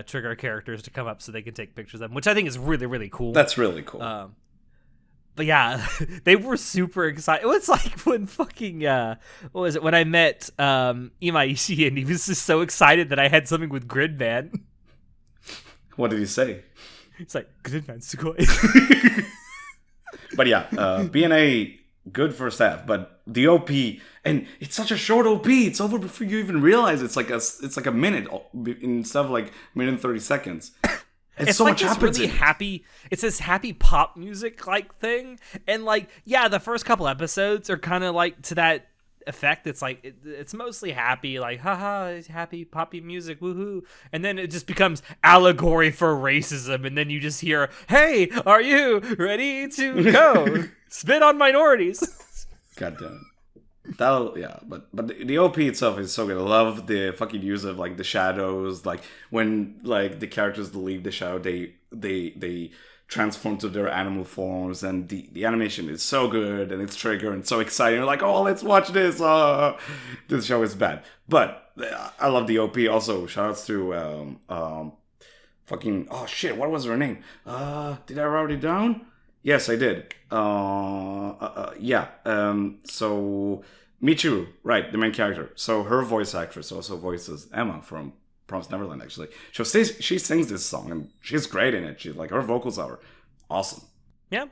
[SPEAKER 1] Trigger characters to come up so they can take pictures of them, which I think is really, really cool.
[SPEAKER 2] That's really cool.
[SPEAKER 1] But yeah, they were super excited. It was like when fucking what was it? When I met Imaishi, and he was just so excited that I had something with Gridman.
[SPEAKER 2] What did he say?
[SPEAKER 1] It's like Gridman sugoi.
[SPEAKER 2] But yeah, BNA good first half, but the OP, and it's such a short OP. It's over before you even realize it's like a minute instead of like a minute and 30 seconds. It's so
[SPEAKER 1] like
[SPEAKER 2] much
[SPEAKER 1] this
[SPEAKER 2] happens.
[SPEAKER 1] Really happy. It's this happy pop music like thing, and like yeah, the first couple episodes are kind of like to that effect. It's like it's mostly happy, like haha, it's happy poppy music, woohoo, and then it just becomes allegory for racism, and then you just hear, "Hey, are you ready to go spit on minorities?"
[SPEAKER 2] God damn it. But the OP itself is so good. I love the fucking use of like the shadows, like when like the characters leave the shadow, they transform to their animal forms, and the animation is so good, and it's Trigger and so exciting. You're like, oh, let's watch this. This show is bad, but I love the OP. Also, shoutouts to fucking what was her name? Did I write it down? Yes, I did. So Michiru, right, the main character. So her voice actress also voices Emma from Promised Neverland, actually. She sings this song, and she's great in it. Her vocals are awesome.
[SPEAKER 1] Yeah.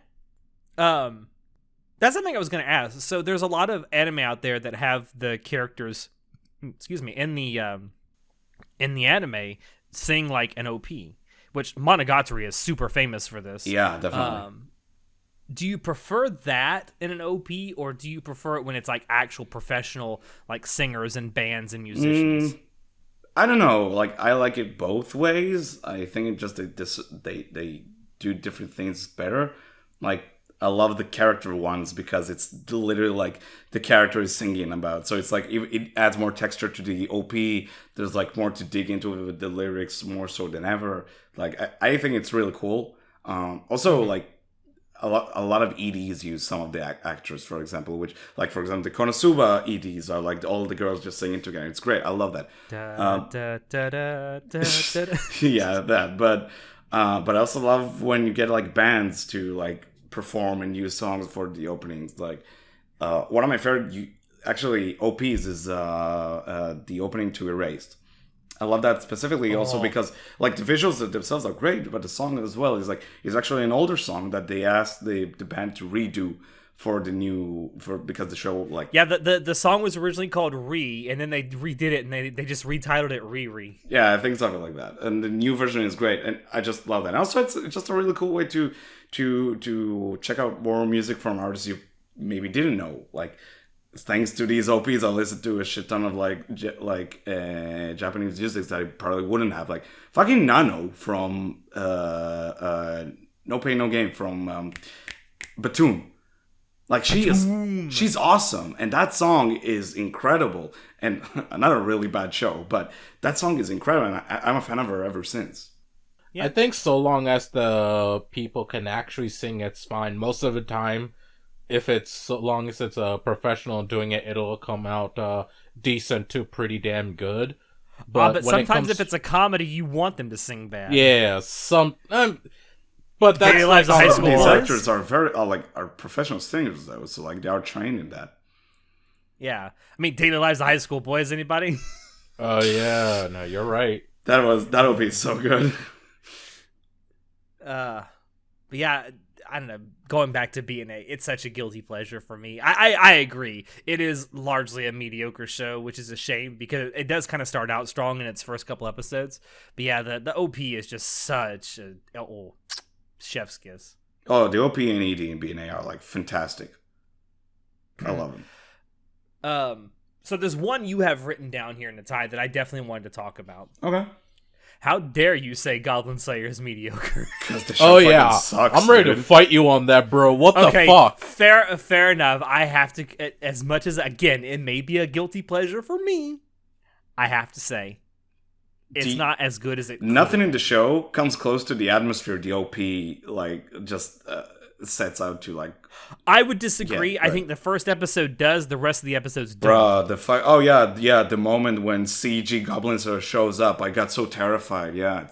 [SPEAKER 1] That's something I was going to ask. So there's a lot of anime out there that have the characters, in the anime sing like an OP, which Monogatari is super famous for this.
[SPEAKER 2] Yeah, definitely.
[SPEAKER 1] Do you prefer that in an OP, or do you prefer it when it's like actual professional like singers and bands and musicians?
[SPEAKER 2] I don't know. Like, I like it both ways. I think it just they do different things better. Like, I love the character ones because it's literally like the character is singing about. So it's like it adds more texture to the OP. There's like more to dig into with the lyrics more so than ever. Like, I think it's really cool. Also, like, a lot of EDs use some of the actors, for example, for example, the Konosuba EDs are like all the girls just singing together. It's great. I love that. Yeah, that. But I also love when you get like bands to like perform and use songs for the openings. Like one of my favorite OPs is the opening to Erased. I love that specifically also because like the visuals themselves are great, but the song as well is actually an older song that they asked the band to redo because the show like
[SPEAKER 1] the song was originally called Re, and then they redid it and they just retitled it Re.
[SPEAKER 2] Yeah, I think something like that. And the new version is great, and I just love that. And also, it's just a really cool way to check out more music from artists you maybe didn't know. Like, thanks to these OPs, I listened to a shit ton of Japanese music that I probably wouldn't have. Like fucking Nano from No Pain No Gain from Batum. Like she's awesome, and that song is incredible. And not a really bad show, but that song is incredible, and I'm a fan of her ever since.
[SPEAKER 3] Yeah. I think so long as the people can actually sing, it's fine. Most of the time, so long as it's a professional doing it, it'll come out decent to pretty damn good.
[SPEAKER 1] But sometimes if it's a comedy, you want them to sing bad.
[SPEAKER 3] Yeah, but that's like
[SPEAKER 1] high school.
[SPEAKER 2] These actors are are professional singers though, so like they are trained in that.
[SPEAKER 1] Yeah, I mean, Daily Lives of High School Boys. Anybody?
[SPEAKER 3] Oh yeah, no, you're right.
[SPEAKER 2] That'll be so good.
[SPEAKER 1] But yeah. I don't know, going back to BNA, it's such a guilty pleasure for me. I agree. It is largely a mediocre show, which is a shame because it does kind of start out strong in its first couple episodes. But yeah, the OP is just such a chef's kiss.
[SPEAKER 2] Oh, the OP and ED and BNA are like fantastic. I love them.
[SPEAKER 1] So there's one you have written down here in the tie that I definitely wanted to talk about.
[SPEAKER 2] Okay.
[SPEAKER 1] How dare you say Goblin Slayer is mediocre?
[SPEAKER 2] Because the show sucks,
[SPEAKER 3] I'm ready to fight you on that, bro. What the fuck?
[SPEAKER 1] Fair enough. I have to, as much as, again, it may be a guilty pleasure for me, I have to say, it's not as good as it could.
[SPEAKER 2] Nothing in the show comes close to the atmosphere the OP, like, just sets out to, like...
[SPEAKER 1] I would disagree. Yeah, I think the first episode does, the rest of the episodes don't.
[SPEAKER 2] Bruh, the fight... Oh, yeah, the moment when CG Goblin Slayer shows up, I got so terrified, yeah.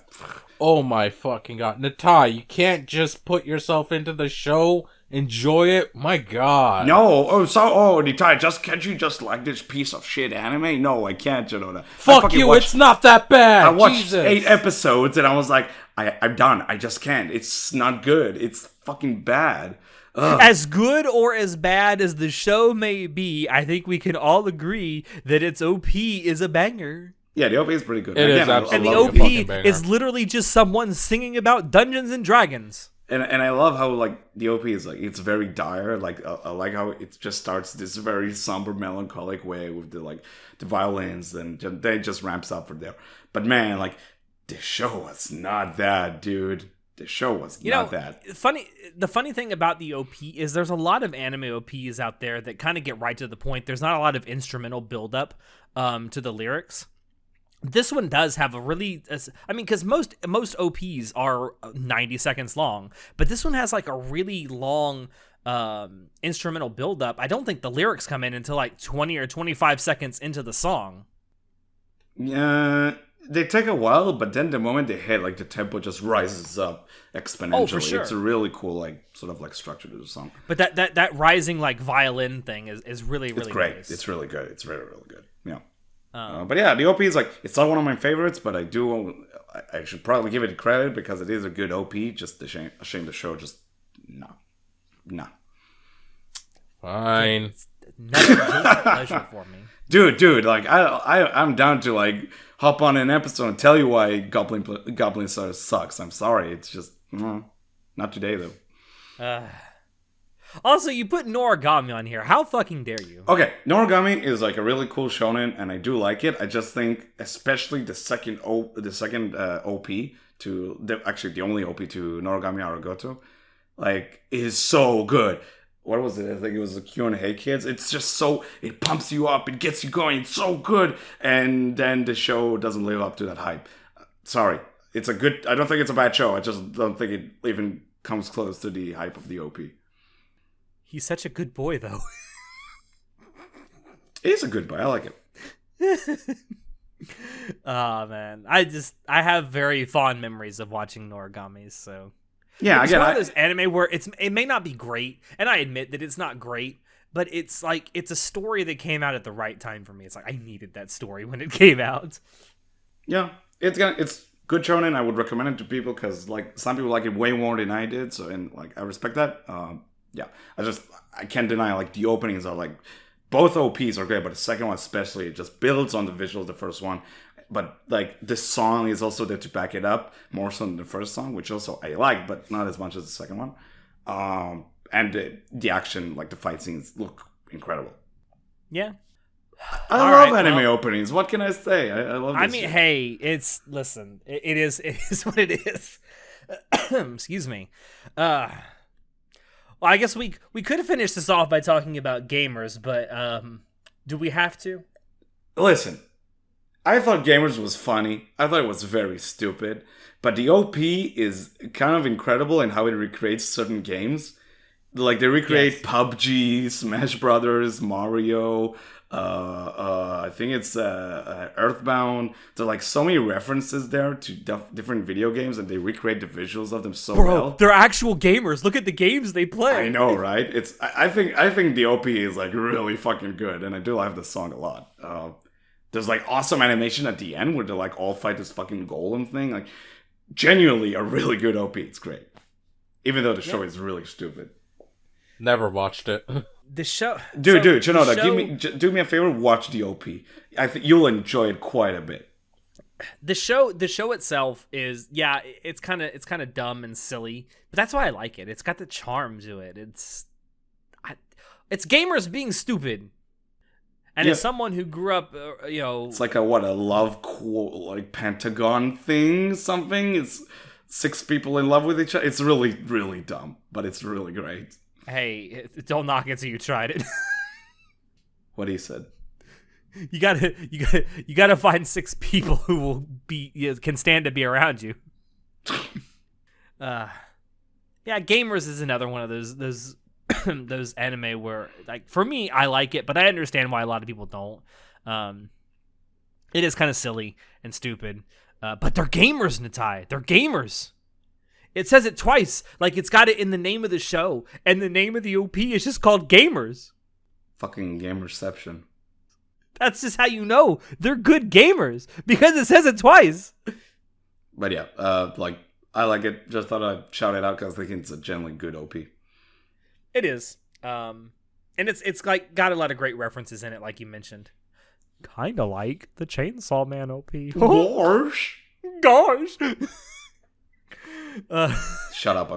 [SPEAKER 3] Oh my fucking god. Natai, you can't just put yourself into the show, enjoy it? My god.
[SPEAKER 2] No, Natai, can't you just like this piece of shit anime? No, I can't, you know that.
[SPEAKER 3] Fuck you, it's not that bad.
[SPEAKER 2] I watched
[SPEAKER 3] Jesus.
[SPEAKER 2] 8 episodes and I was like, I'm done. I just can't. It's not good. It's fucking bad. Ugh.
[SPEAKER 1] As good or as bad as the show may be, I think we can all agree that its OP is a banger.
[SPEAKER 2] Yeah, the OP is pretty good.
[SPEAKER 3] It is absolutely.
[SPEAKER 1] And the OP is literally just someone singing about Dungeons and Dragons.
[SPEAKER 2] And I love how like the OP is like it's very dire. Like I like how it just starts this very somber, melancholic way with the violins, and then it just ramps up from there. But man, like the show was not that, dude. The show was not that.
[SPEAKER 1] The funny thing about the OP is there's a lot of anime OPs out there that kind of get right to the point. There's not a lot of instrumental buildup to the lyrics. This one does have a really, because most OPs are 90 seconds long, but this one has like a really long instrumental buildup. I don't think the lyrics come in until like 20 or 25 seconds into the song.
[SPEAKER 2] Yeah. They take a while, but then the moment they hit, like the tempo just rises up exponentially. Oh, for sure. It's a really cool, like sort of like structure to the song.
[SPEAKER 1] But that rising like violin thing is really
[SPEAKER 2] it's great.
[SPEAKER 1] Nice.
[SPEAKER 2] It's really good. It's really really good. Yeah. But yeah, the OP is like it's not one of my favorites, but I should probably give it credit because it is a good OP. Just a shame the show just no.
[SPEAKER 3] Fine.
[SPEAKER 1] Another pleasure for me.
[SPEAKER 2] Dude, like I'm down to like hop on an episode and tell you why Goblin Slayer sucks. I'm sorry, it's just not today though.
[SPEAKER 1] Also, you put Noragami on here. How fucking dare you?
[SPEAKER 2] Okay, Noragami is like a really cool shonen, and I do like it. I just think, especially the second OP actually the only OP to Noragami Aragoto, like is so good. What was it? I think it was the Q&A Kids. It's just so, it pumps you up, it gets you going, it's so good. And then the show doesn't live up to that hype. Sorry. I don't think it's a bad show. I just don't think it even comes close to the hype of the OP.
[SPEAKER 1] He's such a good boy, though.
[SPEAKER 2] He's a good boy. I like it.
[SPEAKER 1] Oh, man. I have very fond memories of watching Noragami, so...
[SPEAKER 2] Yeah,
[SPEAKER 1] it's one of those anime where it may not be great, and I admit that it's not great, but it's like it's a story that came out at the right time for me. It's like I needed that story when it came out.
[SPEAKER 2] Yeah, it's good shonen. I would recommend it to people because like some people like it way more than I did. So and like I respect that. Yeah, I can't deny like the openings are like both OPs are great, but the second one especially it just builds on the visuals of the first one. But like this song is also there to back it up more so than the first song, which also I like, but not as much as the second one. And the action, like the fight scenes, look incredible.
[SPEAKER 1] Yeah,
[SPEAKER 2] I love anime openings. What can I say? I love.
[SPEAKER 1] I mean, shit. Hey, it is what it is. Excuse me. Well, I guess we could have finished this off by talking about gamers, but do we have to?
[SPEAKER 2] Listen. I thought Gamers was funny. I thought it was very stupid. But the OP is kind of incredible in how it recreates certain games. Like they recreate PUBG, Smash Brothers, Mario, I think it's Earthbound. There are like so many references there to different video games, and they recreate the visuals of them so well.
[SPEAKER 1] They're actual gamers. Look at the games they play.
[SPEAKER 2] I know, right? I think the OP is like really fucking good, and I do like the song a lot. There's like awesome animation at the end where they like all fight this fucking golem thing. Like genuinely a really good OP. It's great. even though the show is really stupid.
[SPEAKER 3] Never watched it.
[SPEAKER 1] The show,
[SPEAKER 2] dude, Shinoda, do me a favor, watch the OP. I think you'll enjoy it quite a bit.
[SPEAKER 1] The show itself is, yeah, it's kind of dumb and silly, but that's why I like it. It's got the charm to it. It's gamers being stupid. And as someone who grew up,
[SPEAKER 2] it's like a love like Pentagon thing, something. It's 6 people in love with each other. It's really, really dumb, but it's really great.
[SPEAKER 1] Hey, don't knock it till you tried it.
[SPEAKER 2] What he said.
[SPEAKER 1] You gotta find 6 people who will can stand to be around you. Yeah, Gamers is another one of those those anime where, like, for me, I like it, but I understand why a lot of people don't. It is kind of silly and stupid, but they're gamers, Natai. They're gamers. It says it twice, like it's got it in the name of the show, and the name of the OP is just called Gamers.
[SPEAKER 2] Fucking gamerception.
[SPEAKER 1] That's just how you know they're good gamers, because it says it twice.
[SPEAKER 2] But yeah, I like it. Just thought I'd shout it out because I think it's a genuinely good OP.
[SPEAKER 1] It is, and it's like got a lot of great references in it, like you mentioned. Kind of like the Chainsaw Man OP. Gosh.
[SPEAKER 2] Shut up! I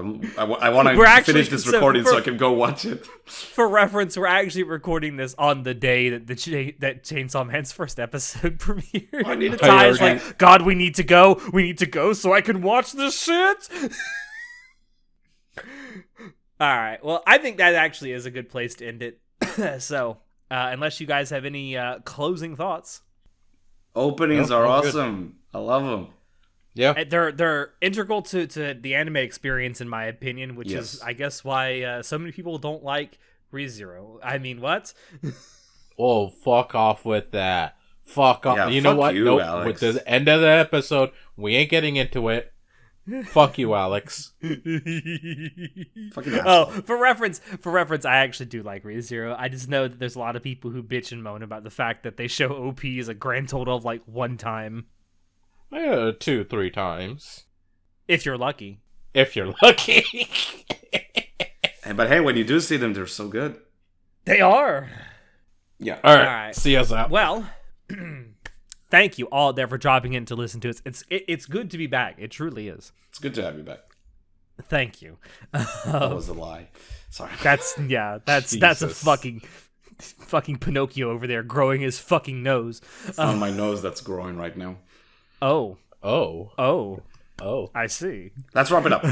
[SPEAKER 2] want to finish this recording so I can go watch it.
[SPEAKER 1] For reference, we're actually recording this on the day that that Chainsaw Man's first episode premiered.
[SPEAKER 2] I need
[SPEAKER 1] Ty's like, God, we need to go so I can watch this shit. All right, well, I think that actually is a good place to end it. So, unless you guys have any closing thoughts.
[SPEAKER 2] Openings are awesome. Good. I love them.
[SPEAKER 3] Yeah,
[SPEAKER 1] they're integral to the anime experience, in my opinion, which is, I guess, why so many people don't like ReZero. I mean, what?
[SPEAKER 3] Oh, fuck off with that. Fuck off.
[SPEAKER 2] Yeah,
[SPEAKER 3] you know what?
[SPEAKER 2] Nope. Alex.
[SPEAKER 3] With the end of the episode, we ain't getting into it. Fuck you, Alex.
[SPEAKER 2] Fucking asshole.
[SPEAKER 1] For reference, I actually do like ReZero. I just know that there's a lot of people who bitch and moan about the fact that they show OP as a grand total of like 1 time.
[SPEAKER 3] Yeah, 2-3 times.
[SPEAKER 1] If you're lucky.
[SPEAKER 3] But
[SPEAKER 2] hey, when you do see them, they're so good.
[SPEAKER 1] They are.
[SPEAKER 2] Yeah.
[SPEAKER 3] All right. See us out.
[SPEAKER 1] Well, thank you all there for dropping in to listen to us. It's good to be back. It truly is.
[SPEAKER 2] It's good to have you back.
[SPEAKER 1] Thank you.
[SPEAKER 2] That was a lie. Sorry.
[SPEAKER 1] That's a fucking Pinocchio over there growing his fucking nose.
[SPEAKER 2] It's on my nose that's growing right now.
[SPEAKER 1] Oh.
[SPEAKER 3] Oh.
[SPEAKER 1] I see.
[SPEAKER 2] Let's wrap it up.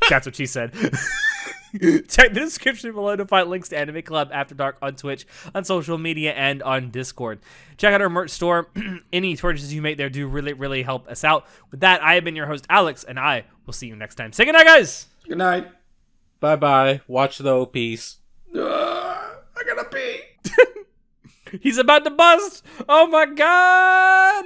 [SPEAKER 1] That's what she said. Check the description below to find links to Anime Club After Dark on Twitch, on social media, and on Discord. Check out our merch store. Any purchases you make there do really, really help us out. With that, I have been your host, Alex, and I will see you next time. Say goodnight, guys!
[SPEAKER 2] Good night.
[SPEAKER 3] Bye-bye. Watch the OPs.
[SPEAKER 2] I gotta pee.
[SPEAKER 1] He's about to bust! Oh my god!